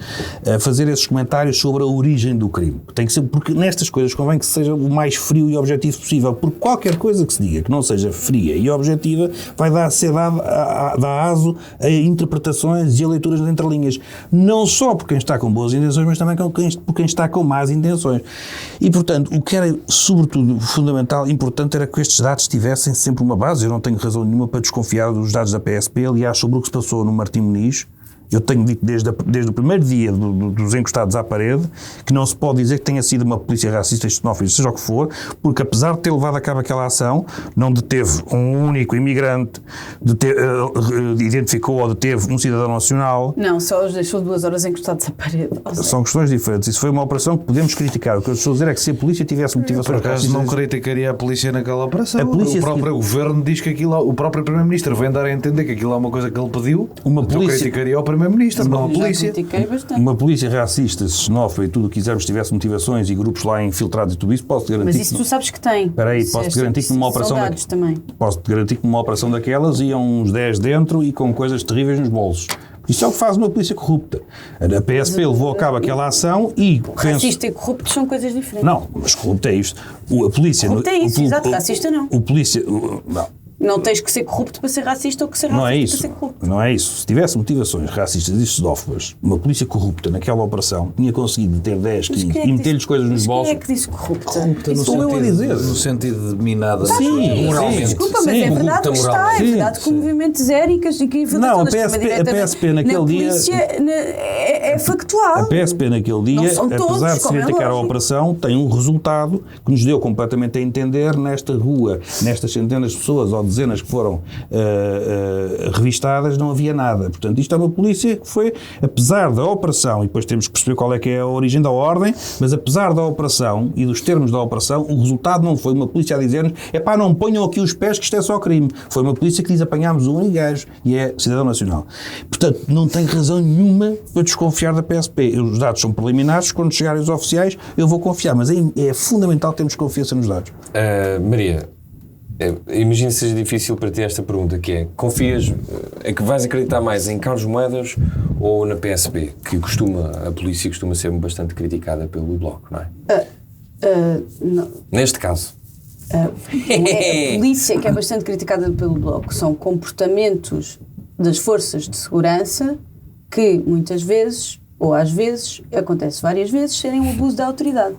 fazer esses comentários sobre a origem do crime. Tem que ser, porque nestas coisas convém que seja o mais frio e objetivo possível, porque qualquer coisa que se diga que não seja fria e objetiva vai ser dar aso a interpretações e a leituras de entrelinhas. Não só por quem está com boas intenções, mas também por quem está com más intenções. E, portanto, o que era, sobretudo, fundamental, importante, era que estes dados tivessem sempre uma base. Eu não tenho razão nenhuma para desconfiar dos dados da PSP. Aliás, sobre o que se passou no Martim Muniz, eu tenho dito desde o primeiro dia dos encostados à parede que não se pode dizer que tenha sido uma polícia racista e xenófoba, seja o que for, porque apesar de ter levado a cabo aquela ação, não deteve um único imigrante, identificou ou deteve um cidadão nacional. Não, só os deixou 2 horas encostados à parede. São questões diferentes. Isso foi uma operação que podemos criticar. O que eu estou a dizer é que se a polícia tivesse motivações Por acaso não criticaria a polícia naquela operação. O próprio governo diz que aquilo, o próprio primeiro-ministro vem dar a entender que aquilo é uma coisa que ele pediu. Eu criticaria o primeiro-ministro, não a polícia. Uma polícia racista, xenófoba e tudo o que quisermos, tivesse motivações e grupos lá infiltrados e tudo isso, posso-te garantir. Mas isso tu sabes que tem. Espera aí, posso-te garantir que numa operação posso-te garantir que numa operação daquelas iam uns 10 dentro e com coisas terríveis nos bolsos. Isso é o que faz uma polícia corrupta. A PSP levou a cabo aquela ação e... Racista e corrupto são coisas diferentes. Não, mas corrupto é isto. A polícia... Corrupto é isso, exato. Racista não. Não tens que ser corrupto para ser racista ou que ser racista para ser corrupto. Não é isso. Se tivesse motivações racistas e xenófobas, uma polícia corrupta naquela operação tinha conseguido ter 10, 15 e meter-lhes coisas nos bolsos. Quem é que disse corrupta? Isso sou eu a dizer. No sentido de minada. Sim, moralmente. Desculpa, mas é verdade que está. É verdade que movimentos éricas e que infiltração da extrema-direita a PSP naquele dia é factual. A PSP naquele dia, apesar de se criticar a operação, tem um resultado que nos deu completamente a entender nesta rua, nestas centenas de pessoas ou dezenas que foram revistadas, não havia nada. Portanto, isto é uma polícia que foi, apesar da operação, e depois temos que perceber qual é que é a origem da ordem, mas apesar da operação e dos termos da operação, o resultado não foi uma polícia a dizer-nos não ponham aqui os pés que isto é só crime. Foi uma polícia que diz apanhámos o único gajo e é cidadão nacional. Portanto, não tem razão nenhuma para desconfiar da PSP. Os dados são preliminares, quando chegarem os oficiais eu vou confiar, mas é fundamental termos confiança nos dados. Maria, imagino que seja difícil para ti esta pergunta, que é, confias, é que vais acreditar mais em Carlos Moedas ou na PSP, que a polícia costuma ser bastante criticada pelo Bloco, não é? Não. Neste caso. A polícia, que é bastante criticada pelo Bloco, são comportamentos das forças de segurança que muitas vezes, ou às vezes, acontece várias vezes, serem um abuso da autoridade.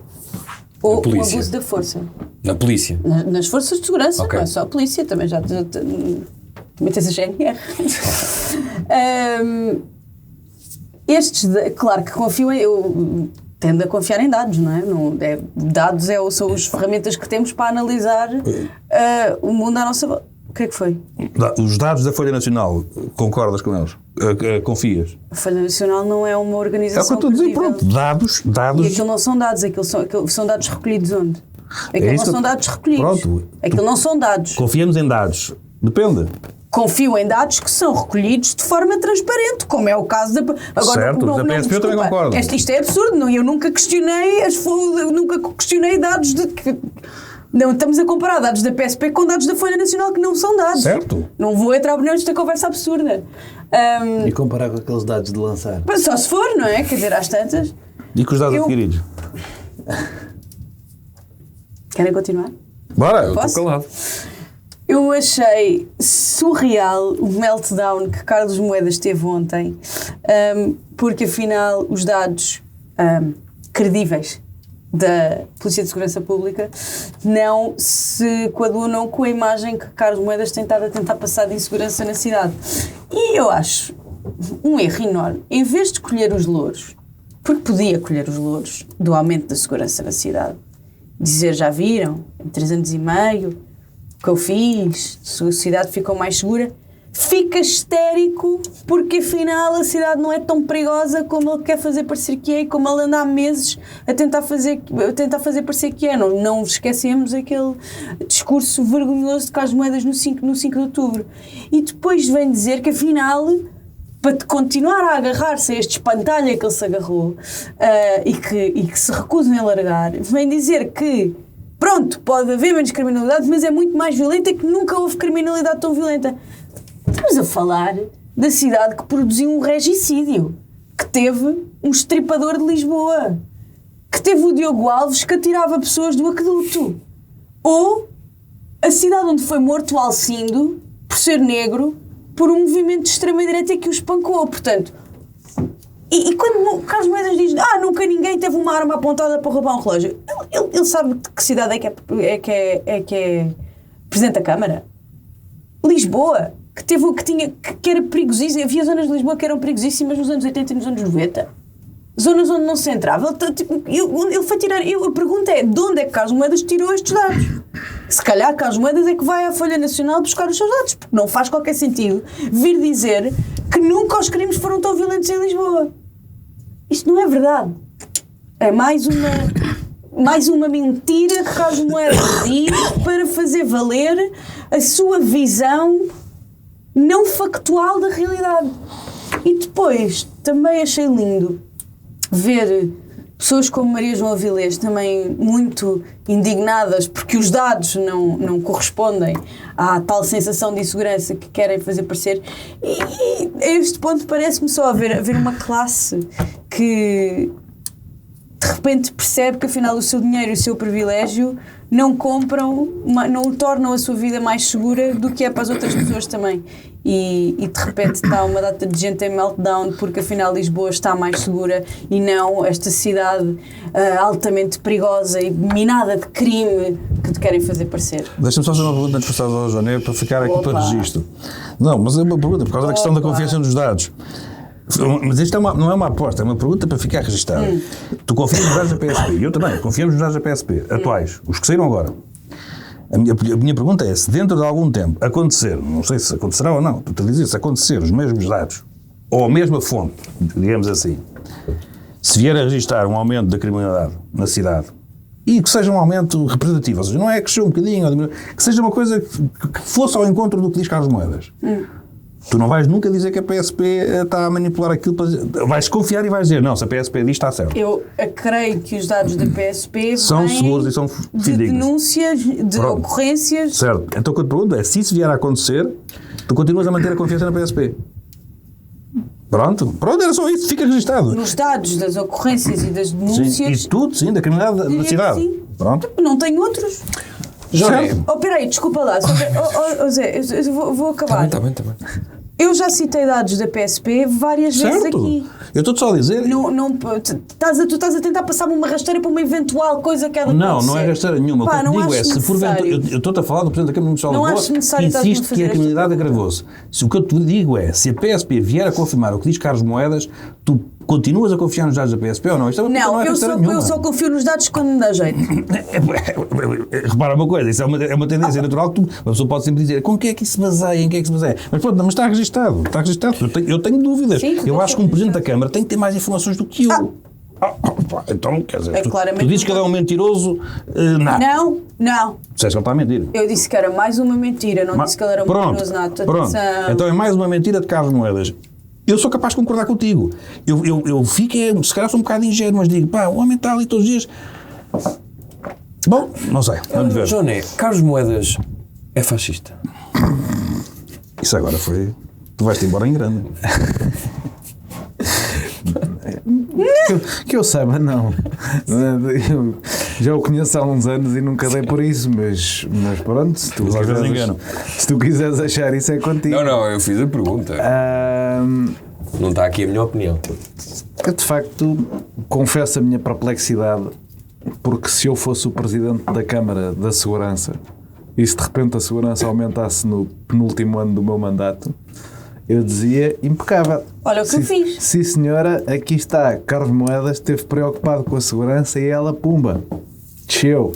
Ou um abuso da força. Na polícia? Nas forças de segurança, okay. Não é só a polícia, também também tens a GNR. Claro que confio eu tendo a confiar em dados, não é? Dados são as ferramentas que temos para analisar o mundo à nossa volta. O que é que foi? Os dados da Folha Nacional, concordas com eles? Confias? A Folha Nacional não é uma organização. É o que eu estou a dizer, pronto. Dados. E aquilo não são dados, aquilo são dados recolhidos onde? Aquilo não são dados recolhidos. Pronto. Aquilo não são dados. Confiamos em dados. Depende. Confio em dados que são recolhidos de forma transparente, como é o caso da... Agora, certo, da PSP eu também concordo. Isto é absurdo, eu nunca questionei dados de... Não, estamos a comparar dados da PSP com dados da Folha Nacional que não são dados. Certo. Não vou entrar nesta conversa absurda. E comparar com aqueles dados de lançar. Mas só se for, não é? Quer dizer, às tantas... E com os dados adquiridos? Querem continuar? Bora! Eu estou calado. Eu achei surreal o meltdown que Carlos Moedas teve ontem, porque afinal os dados credíveis da Polícia de Segurança Pública não se coadunam com a imagem que Carlos Moedas tem estado a tentar passar de insegurança na cidade. E eu acho um erro enorme, em vez de colher os louros, porque podia colher os louros do aumento da segurança na cidade, dizer, já viram, em 3 anos e meio, que eu fiz, a cidade ficou mais segura, fica histérico porque afinal a cidade não é tão perigosa como ele quer fazer parecer que é e como ele anda há meses a tentar fazer parecer que é. Não esquecemos aquele discurso vergonhoso de Carlos Moedas no 5 de outubro. E depois vem dizer que afinal, para continuar a agarrar-se a este espantalho que ele se agarrou e que se recusam a largar, vem dizer que pronto, pode haver menos criminalidade, mas é muito mais violenta, que nunca houve criminalidade tão violenta. Estamos a falar da cidade que produziu um regicídio, que teve um estripador de Lisboa, que teve o Diogo Alves que atirava pessoas do aqueduto, ou a cidade onde foi morto o Alcindo, por ser negro, por um movimento de extrema-direita que o espancou. Portanto, e quando o Carlos Moedas diz nunca ninguém teve uma arma apontada para roubar um relógio, ele sabe de que cidade é que é Presidente da Câmara? Lisboa, que era perigosíssima. Havia zonas de Lisboa que eram perigosíssimas nos anos 80 e nos anos 90. Zonas onde não se entrava. Ele foi tirar... A pergunta é, de onde é que Carlos Moedas tirou estes dados? Se calhar Carlos Moedas é que vai à Folha Nacional buscar os seus dados, porque não faz qualquer sentido vir dizer que nunca os crimes foram tão violentos em Lisboa. Isto não é verdade. É mais uma mentira que Carlos Moedas diz para fazer valer a sua visão não factual da realidade. E depois, também achei lindo ver pessoas como Maria João Avilés também muito indignadas porque os dados não correspondem à tal sensação de insegurança que querem fazer parecer. E a este ponto parece-me só haver uma classe que de repente percebe que afinal o seu dinheiro e o seu privilégio não tornam a sua vida mais segura do que é para as outras pessoas também. E de repente está uma data de gente em meltdown porque afinal Lisboa está mais segura e não esta cidade altamente perigosa e minada de crime que te querem fazer parecer. Deixa-me só fazer uma pergunta antes de passar ao João para ficar aqui para registro. Não, mas é uma pergunta por causa da questão da confiança nos dados. Mas isto não é uma aposta, é uma pergunta para ficar registada. Tu confias nos dados da PSP, e eu também, confiamos nos dados da PSP, atuais, os que saíram agora. A minha pergunta é, se dentro de algum tempo acontecer, não sei se acontecerá ou não, tu a dizer, se acontecer os mesmos dados, ou a mesma fonte, digamos assim, se vier a registrar um aumento da criminalidade na cidade, e que seja um aumento representativo, ou seja, não é que seja um bocadinho, que seja uma coisa que fosse ao encontro do que diz Carlos Moedas. Tu não vais nunca dizer que a PSP está a manipular aquilo para... Vais confiar e vais dizer, não, se a PSP diz, está certo. Eu creio que os dados da PSP são seguros e são fidedignos. De denúncias, de ocorrências... Certo. Então o que eu te pergunto é, se isso vier a acontecer, tu continuas a manter a confiança na PSP. Pronto, era só isso, fica registado. Nos dados das ocorrências e das denúncias... Sim, e tudo, sim, da criminalidade na cidade. Sim. Pronto. Não tenho outros. Peraí, desculpa lá. Zé, eu vou acabar. Está bem. Eu já citei dados da PSP várias vezes aqui. Eu estou-te só a dizer... Tu estás a tentar passar-me uma rasteira para uma eventual coisa que há de acontecer. Não é rasteira nenhuma. O que eu te digo é, se porventura... Eu estou-te a falar do Presidente da Câmara Municipal de Lisboa, que insiste que a criminalidade agravou-se. O que eu te digo é, se a PSP vier a confirmar o que diz Carlos Moedas, tu continuas a confiar nos dados da PSP ou não? Isto não é rasteira nenhuma. Eu só confio nos dados quando me dá jeito. Repara uma coisa, isso é uma tendência natural que uma pessoa pode sempre dizer com que é que isso se baseia, em que é que se baseia. Mas pronto, mas está registado. Eu tenho dúvidas. Sim, eu acho que um Presidente da Câmara tem que ter mais informações do que eu. Então, quer dizer, tu dizes que ele é um mentiroso? Não. Disseste que ele está a mentir. Eu disse que era mais uma mentira, não disse que ele era um mentiroso nato. Pronto, então é mais uma mentira de Carlos Moedas. Eu sou capaz de concordar contigo. Eu fico, se calhar sou um bocado ingênuo, mas digo, o homem está ali todos os dias. Bom, não sei, vamos ver. João, Carlos Moedas é fascista? Isso agora foi... Tu vais-te embora em grande. Que eu saiba, não. Eu já o conheço há uns anos e nunca dei por isso, mas pronto, se tu quiseres achar isso é contigo. Não, eu fiz a pergunta. Não está aqui a minha opinião. Eu de facto confesso a minha perplexidade, porque se eu fosse o Presidente da Câmara da Segurança e se de repente a segurança aumentasse no penúltimo ano do meu mandato, eu dizia impecável. Olha o que eu fiz. Sim, senhora, aqui está. Carlos Moedas esteve preocupado com a segurança e ela, pumba, desceu.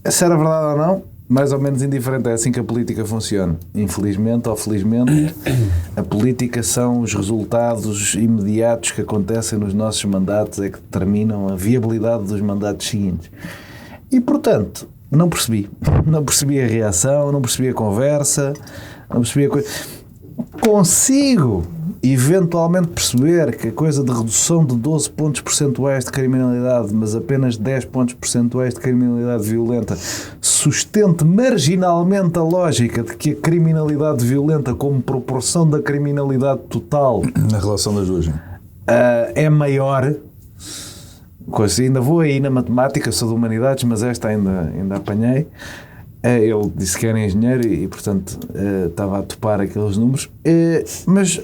Se era verdade ou não, mais ou menos indiferente. É assim que a política funciona. Infelizmente ou felizmente, a política são os resultados imediatos que acontecem nos nossos mandatos é que determinam a viabilidade dos mandatos seguintes. E, portanto, não percebi a reação, não percebi a conversa, não percebi a coisa. Consigo eventualmente perceber que a coisa de redução de 12 pontos percentuais de criminalidade, mas apenas 10 pontos percentuais de criminalidade violenta, sustente marginalmente a lógica de que a criminalidade violenta, como proporção da criminalidade total, Na relação das duas. é maior. Coisa, ainda vou aí na matemática, sou de humanidades, mas esta ainda apanhei. Ele disse que era engenheiro e portanto, estava a topar aqueles números. Mas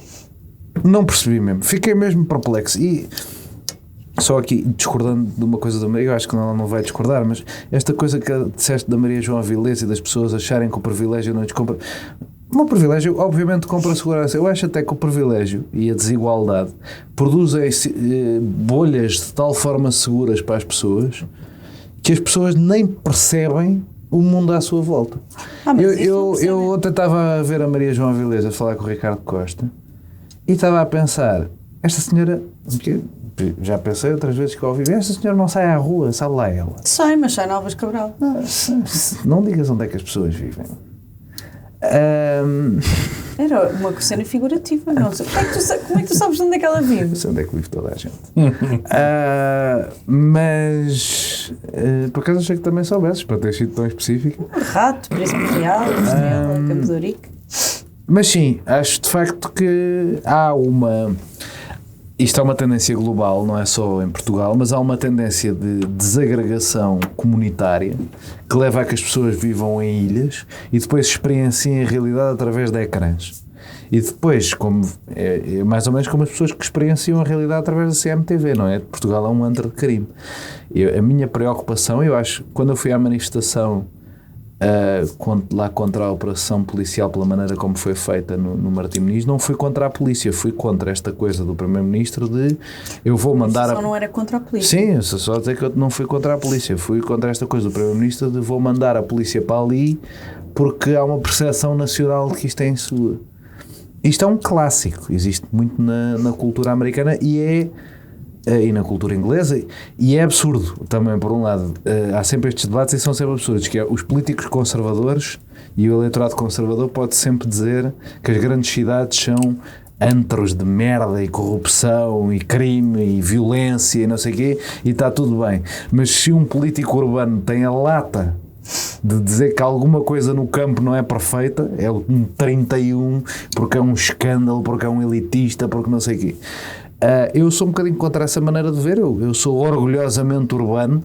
não percebi mesmo. Fiquei mesmo perplexo. E só aqui, discordando de uma coisa da Maria, eu acho que ela não vai discordar, mas esta coisa que disseste da Maria João Avilés e das pessoas acharem que o privilégio não lhes compra... O meu privilégio, obviamente, compra segurança. Eu acho até que o privilégio e a desigualdade produzem bolhas de tal forma seguras para as pessoas que as pessoas nem percebem o mundo à sua volta. Eu ontem estava a ver a Maria João Avilés a falar com o Ricardo Costa e estava a pensar, esta senhora, já pensei outras vezes que ouvi, esta senhora não sai à rua, sabe lá ela. Sai, mas sai Novas Cabral. Não digas onde é que as pessoas vivem. Era uma cena figurativa, não sei. Como é que tu sabes de onde é que ela vive? Sei onde é que vive toda a gente. Mas por acaso achei que também soubesses, para ter sido tão específico. Rato, Príncipe Real, Campo de Ourique. Mas sim, acho de facto que há uma... Isto é uma tendência global, não é só em Portugal, mas há uma tendência de desagregação comunitária que leva a que as pessoas vivam em ilhas e depois experienciem a realidade através de ecrãs. E depois, é mais ou menos como as pessoas que experienciam a realidade através da CMTV, não é? Portugal é um antro de crime. A minha preocupação, eu acho, quando eu fui à manifestação lá contra a operação policial, pela maneira como foi feita no Martim Moniz, não fui contra a polícia, fui contra esta coisa do Primeiro-Ministro de eu vou mandar... Só não era contra a polícia. Sim, só dizer que eu não fui contra a polícia, fui contra esta coisa do Primeiro-Ministro de vou mandar a polícia para ali porque há uma percepção nacional de que isto é inseguro. Isto é um clássico, existe muito na cultura americana e na cultura inglesa, e é absurdo também, por um lado. Há sempre estes debates e são sempre absurdos, que é os políticos conservadores e o eleitorado conservador pode sempre dizer que as grandes cidades são antros de merda e corrupção e crime e violência e não sei o quê, e está tudo bem. Mas se um político urbano tem a lata de dizer que alguma coisa no campo não é perfeita, é um 31, porque é um escândalo, porque é um elitista, porque não sei o quê. Eu sou um bocadinho contra essa maneira de ver. Eu sou orgulhosamente urbano,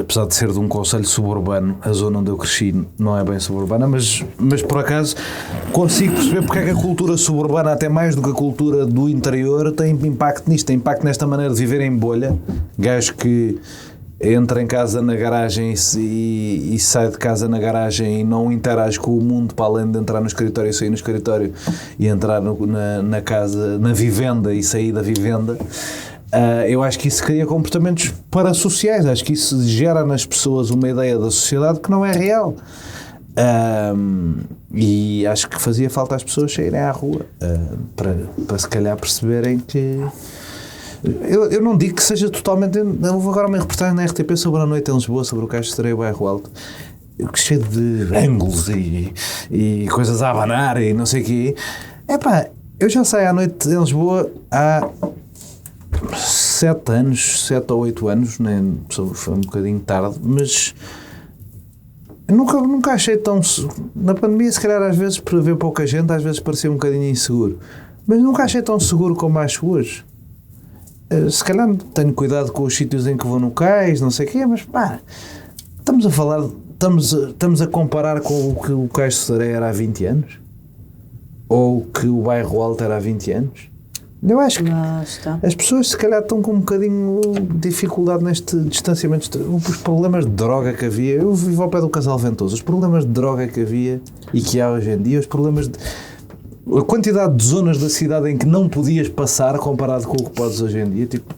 apesar de ser de um concelho suburbano. A zona onde eu cresci não é bem suburbana, mas por acaso consigo perceber porque é que a cultura suburbana, até mais do que a cultura do interior, tem impacto nisto, tem impacto nesta maneira de viver em bolha. Gajo que entra em casa na garagem e sai de casa na garagem e não interage com o mundo para além de entrar no escritório e sair no escritório e entrar na casa, na vivenda e sair da vivenda. Eu acho que isso cria comportamentos parasociais, acho que isso gera nas pessoas uma ideia da sociedade que não é real. E acho que fazia falta às pessoas saírem à rua para se calhar perceberem que... Eu não digo que seja totalmente... Houve agora uma reportagem na RTP sobre a noite em Lisboa, sobre o Caixa de Sereia e o Bairro Alto, cheio de ângulos e coisas a abanar e não sei o quê. Eu já saio à noite em Lisboa há 7 ou 8 anos, né? Foi um bocadinho tarde, mas nunca achei tão... Na pandemia, se calhar, às vezes, para ver pouca gente, às vezes parecia um bocadinho inseguro, mas nunca achei tão seguro como acho hoje. Se calhar tenho cuidado com os sítios em que vou no cais, não sei o quê, mas estamos a comparar com o que o Cais de Sereia era há 20 anos? Ou o que o Bairro Alto era há 20 anos? Eu acho que as pessoas se calhar estão com um bocadinho de dificuldade neste distanciamento. Os problemas de droga que havia, eu vivo ao pé do Casal Ventoso, os problemas de droga que havia e que há hoje em dia, os problemas de... A quantidade de zonas da cidade em que não podias passar comparado com o que podes hoje em dia, tipo,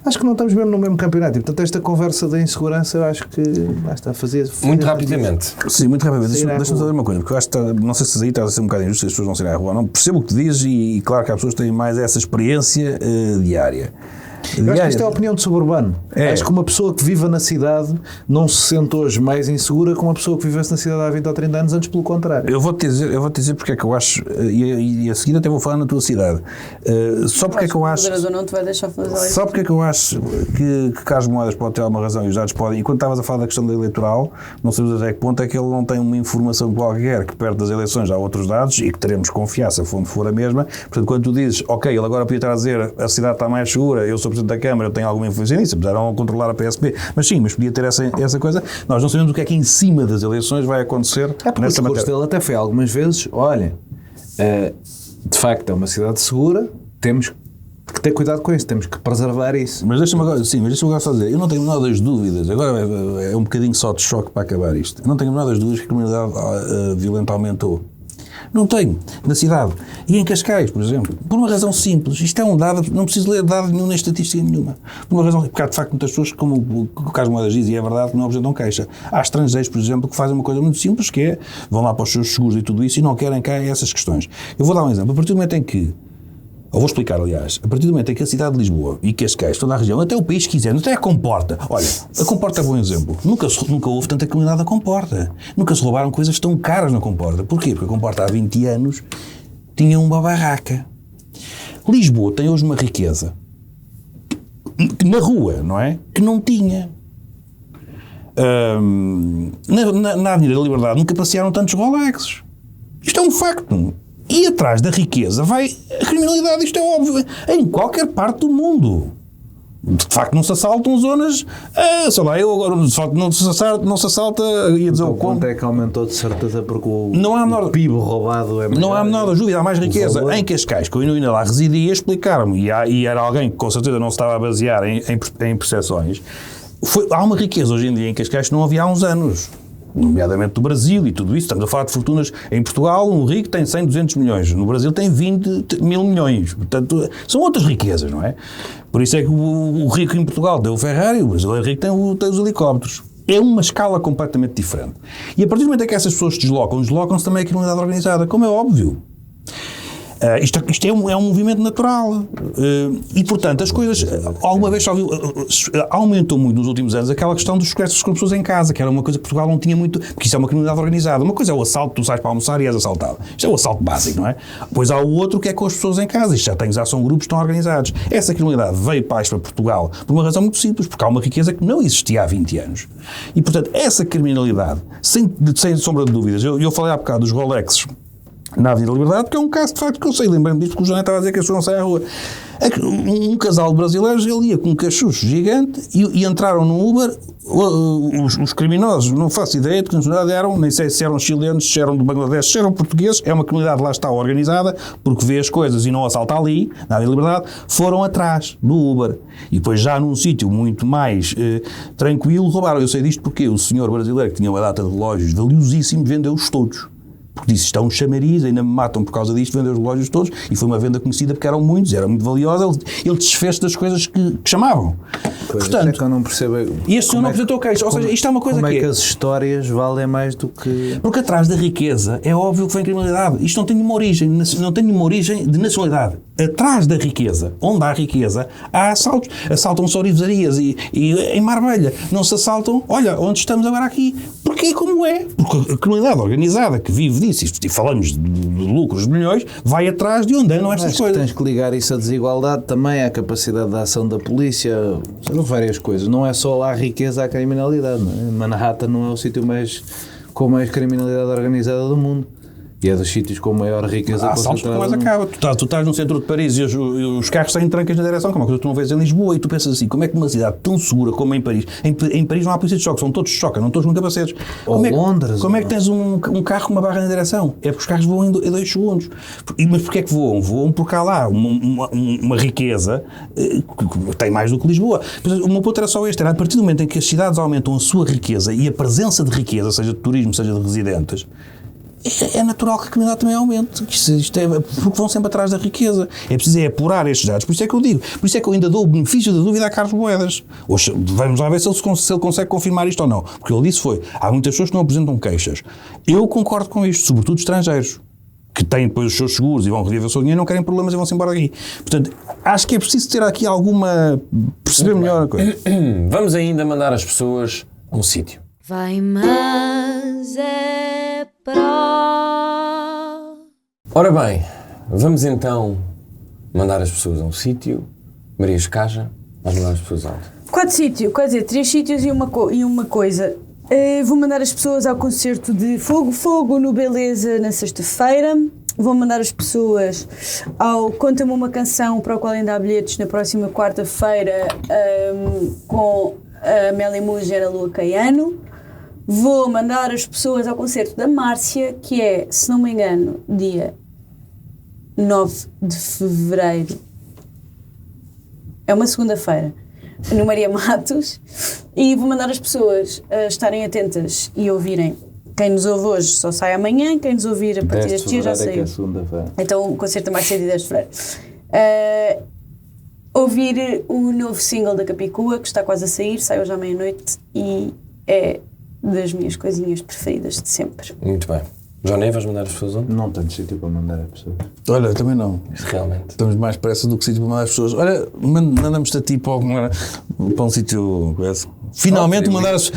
acho que não estamos mesmo no mesmo campeonato. E, portanto, esta conversa da insegurança, eu acho que basta fazer. Muito rapidamente. Sim, muito rapidamente. Sair à Deixa-me rua. dizer uma coisa, porque eu acho que não sei se aí está a ser um bocado injusto, as pessoas não saírem à rua. Não percebo o que tu dizes e claro que há pessoas que têm mais essa experiência diária. Eu acho que isto é a opinião de suburbano. É. Acho que uma pessoa que viva na cidade não se sente hoje mais insegura que uma pessoa que vivesse na cidade há 20 ou 30 anos, antes pelo contrário. Eu vou-te dizer porque é que eu acho, e a seguir até vou falar na tua cidade, só porque é que eu acho... O moderador não te vai deixar fazer isso. Só porque é que eu acho que Carlos Moedas pode ter alguma razão e os dados podem. E quando estavas a falar da questão da eleitoral, não sabes até que ponto é que ele não tem uma informação qualquer que perto das eleições há outros dados e que teremos que confiar se a fonte for a mesma. Portanto, quando tu dizes, ok, ele agora podia estar a dizer a cidade está mais segura, eu sou Presidente da Câmara, eu tenho alguma influência nisso, apesar de não controlar a PSP. Mas sim, mas podia ter essa coisa. Nós não sabemos o que é que em cima das eleições vai acontecer É porque o nessa discurso matéria. dele até foi algumas vezes, olha, de facto é uma cidade segura, temos que ter cuidado com isso, temos que preservar isso. Mas deixa-me agora só dizer, eu não tenho a menor das dúvidas, agora é um bocadinho só de choque para acabar isto, eu não tenho a menor das dúvidas que a criminalidade violenta aumentou. Não tenho, na cidade. E em Cascais, por exemplo, por uma razão simples, isto é um dado, não preciso ler dado nenhum nem estatística nenhuma. Por uma razão, porque há de facto muitas pessoas, como o Carlos Moedas diz, e é verdade, que não apresentam queixa. Há estrangeiros, por exemplo, que fazem uma coisa muito simples, que é, vão lá para os seus seguros e tudo isso e não querem cá essas questões. Eu vou dar um exemplo, a partir do momento em que, ou vou explicar, aliás, a partir do momento em que a cidade de Lisboa e Cascais, toda a região, até o país quiser, até a Comporta, olha, a Comporta é um bom exemplo, nunca houve tanta criminalidade na Comporta, nunca se roubaram coisas tão caras na Comporta. Porquê? Porque a Comporta há 20 anos tinha uma barraca. Lisboa tem hoje uma riqueza na rua, não é? Que não tinha. Na Avenida da Liberdade nunca passearam tantos Rolexes. Isto é um facto. E atrás da riqueza vai a criminalidade, isto é óbvio, em qualquer parte do mundo. De facto não se assaltam zonas, sei lá, eu agora não se assalta, ia dizer o quanto quanto. é que aumentou de certeza porque o PIB roubado é maior. Não há menor dúvida, há mais riqueza. valor. Em Cascais, que eu ainda lá residia, explicaram-me, e era alguém que com certeza não se estava a basear em percepções, há uma riqueza hoje em dia em Cascais que não havia há uns anos. Nomeadamente do Brasil e tudo isso, estamos a falar de fortunas em Portugal, um rico tem 100, 200 milhões, no Brasil tem 20 mil milhões, portanto são outras riquezas, não é? Por isso é que o rico em Portugal tem o Ferrari, o brasileiro rico tem os helicópteros. É uma escala completamente diferente. E a partir do momento em que essas pessoas se deslocam-se também a criminalidade organizada, como é óbvio. Isto é um movimento natural e, portanto, as coisas, alguma vez aumentou muito nos últimos anos aquela questão dos sequestros com pessoas em casa, que era uma coisa que Portugal não tinha muito, porque isso é uma criminalidade organizada. Uma coisa é o assalto, tu sais para almoçar e és assaltado. Isto é o assalto básico, não é? Pois há o outro que é com as pessoas em casa, isto já tem, já são grupos que estão organizados. Essa criminalidade veio para Portugal por uma razão muito simples, porque há uma riqueza que não existia há 20 anos. E, portanto, essa criminalidade, sem sombra de dúvidas, eu falei há bocado dos Rolexes na Avenida da Liberdade, porque é um caso de facto que eu sei, lembrando disto, porque o João estava a dizer que as pessoas não saem à rua. Um casal de brasileiros, ele ia com um cachucho gigante e entraram no Uber, os criminosos, não faço ideia de que nacionalidade eram, nem sei se eram chilenos, se eram do Bangladesh, se eram portugueses, é uma comunidade lá está organizada, porque vê as coisas e não assalta ali, na Avenida da Liberdade, foram atrás do Uber. E depois já num sítio muito mais tranquilo, roubaram. Eu sei disto porque o senhor brasileiro que tinha uma data de relógios valiosíssimos vendeu-os todos. Porque disse, está um chamariz, ainda me matam por causa disto, vendeu os relógios todos, e foi uma venda conhecida porque eram muitos, era muito valiosa, ele desfez das coisas que chamavam. Pois, portanto, é que eu não percebo. e este senhor não apresentou queixa, ou seja, isto é uma coisa como que é que as histórias valem mais do que... Porque atrás da riqueza é óbvio que vem criminalidade. Isto não tem nenhuma origem, não tem nenhuma origem de nacionalidade. Atrás da riqueza, onde há riqueza, há assaltos. Assaltam-se orivesarias e em Marbella não se assaltam, olha, onde estamos agora aqui. Porque é como é. Porque a criminalidade organizada que vive disso, e falamos de lucros de milhões, vai atrás de onde andam estas Acho que coisas. tens que ligar isso à desigualdade também, à capacidade de ação da polícia, são várias coisas. Não é só a riqueza, a criminalidade. Não é? Manhattan não é o sítio com mais criminalidade organizada do mundo. E é dos sítios com maior riqueza Há assaltos que mais acaba. Tu estás no centro de Paris e os carros saem trancas na direção, como é que tu não vês em Lisboa, e tu pensas assim, como é que numa cidade tão segura como em Paris, em Paris não há polícia de choque, são todos de choque, não todos com capacetes. Ou Londres. Como é que tens um carro com uma barra na direção? É porque os carros voam em 2 segundos. Mas porquê é que voam? Voam porque há lá uma riqueza que tem mais do que Lisboa. O meu ponto era só este, era a partir do momento em que as cidades aumentam a sua riqueza e a presença de riqueza, seja de turismo, seja de residentes, é natural que a criminalidade também aumente. Isto é, porque vão sempre atrás da riqueza. É preciso apurar estes dados. Por isso é que eu digo. Por isso é que eu ainda dou o benefício da dúvida a Carlos Moedas. Hoje, vamos lá ver se ele consegue confirmar isto ou não. Porque ele disse há muitas pessoas que não apresentam queixas. Eu concordo com isto, sobretudo estrangeiros, que têm depois os seus seguros e vão reviver o seu dinheiro, não querem problemas e vão-se embora daqui. Portanto, acho que é preciso ter aqui perceber melhor a coisa. Vamos ainda mandar as pessoas a um sítio. Vai, mas é pró. Ora bem, vamos então mandar as pessoas a um sítio. Maria Escaja, vais mandar as pessoas aonde? 4 sítios, quer dizer, 3 sítios e uma coisa. Vou mandar as pessoas ao concerto de Fogo no Beleza na sexta-feira. Vou mandar as pessoas ao Conta-me uma Canção, para o qual ainda há bilhetes, na próxima quarta-feira, com a Amélia Muja e a Lua Caiano. Vou mandar as pessoas ao concerto da Márcia, que é, se não me engano, dia 9 de fevereiro. É uma segunda-feira, no Maria Matos. E vou mandar as pessoas a estarem atentas e ouvirem. Quem nos ouve hoje só sai amanhã, quem nos ouvir a partir deste dia já saiu. Que é segunda-feira. Então o concerto é mais cedo, 10 de fevereiro. Ouvir o novo single da Capicua, que está quase a sair, sai hoje à meia-noite e é das minhas coisinhas preferidas de sempre. Muito bem. Johnny, vais mandar as pessoas onde? Não tenho sítio para mandar as pessoas. Olha, também não. Realmente. Estamos mais pressa do que sítio para mandar as pessoas. Olha, mandamos-te a ti para um sítio. Finalmente mandar as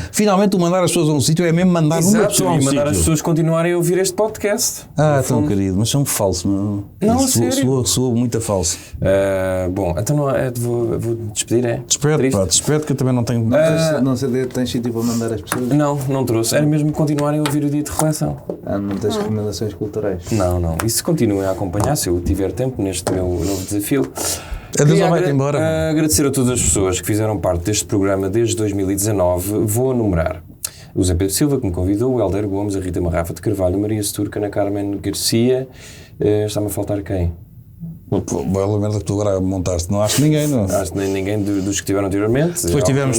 pessoas a um sítio é mesmo mandar uma pessoa a um e mandar sítio. as pessoas continuarem a ouvir este podcast. Tão querido, mas são falsos, não? Não, sério. Soa muito a falso. Bom, então não vou despedir, é? Despede que eu também não tenho. Não sei, tens sítio para mandar as pessoas? Não trouxe. Era mesmo continuarem a ouvir o dia de reflexão. Não tens recomendações culturais? Não. Isso continuem a acompanhar, se eu tiver tempo, neste meu novo desafio. Adeus, vai-te embora. Agradecer a todas as pessoas que fizeram parte deste programa desde 2019. Vou enumerar. O Zé Pedro Silva, que me convidou, o Helder Gomes, a Rita Marrafa de Carvalho, a Maria Seturca, a Ana Carmen Garcia. Está-me a faltar quem? Boa merda que tu agora montaste. Não acho ninguém, não. Acho que nem ninguém dos que estiveram anteriormente. Depois tivemos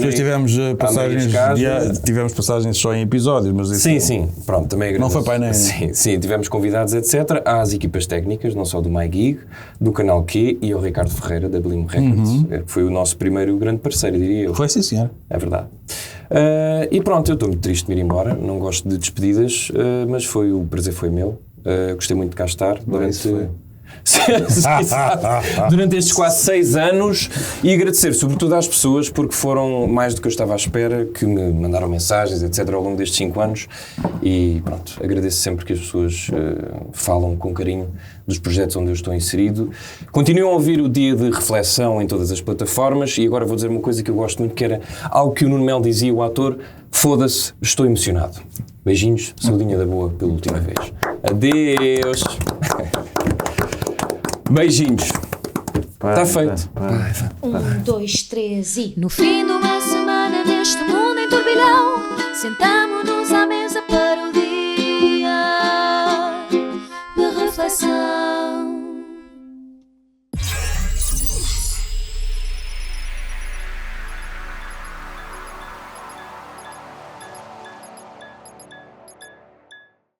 passagens só em episódios, mas isso Sim. Pronto, também agradeço. Não foi pai nem. Sim, tivemos convidados, etc. Às equipas técnicas, não só do MyGig, do Canal Q e ao Ricardo Ferreira, da Blim Records, que foi o nosso primeiro grande parceiro, diria eu. Foi, sim, senhor. É verdade. E pronto, eu estou muito triste de me ir embora, não gosto de despedidas, mas o prazer foi meu. Gostei muito de cá estar durante estes quase 6 anos e agradecer sobretudo às pessoas porque foram mais do que eu estava à espera, que me mandaram mensagens, etc. ao longo destes 5 anos e pronto, agradeço sempre que as pessoas falam com carinho dos projetos onde eu estou inserido. Continuam a ouvir o Dia de Reflexão em todas as plataformas e agora vou dizer uma coisa que eu gosto muito, que era algo que o Nuno Melo dizia, o ator: foda-se, estou emocionado. Beijinhos, saudinha da boa pela última vez. Adeus. Beijinhos. Está feito. 1, 2, 3 e... No fim de uma semana neste mundo em turbilhão, sentamo-nos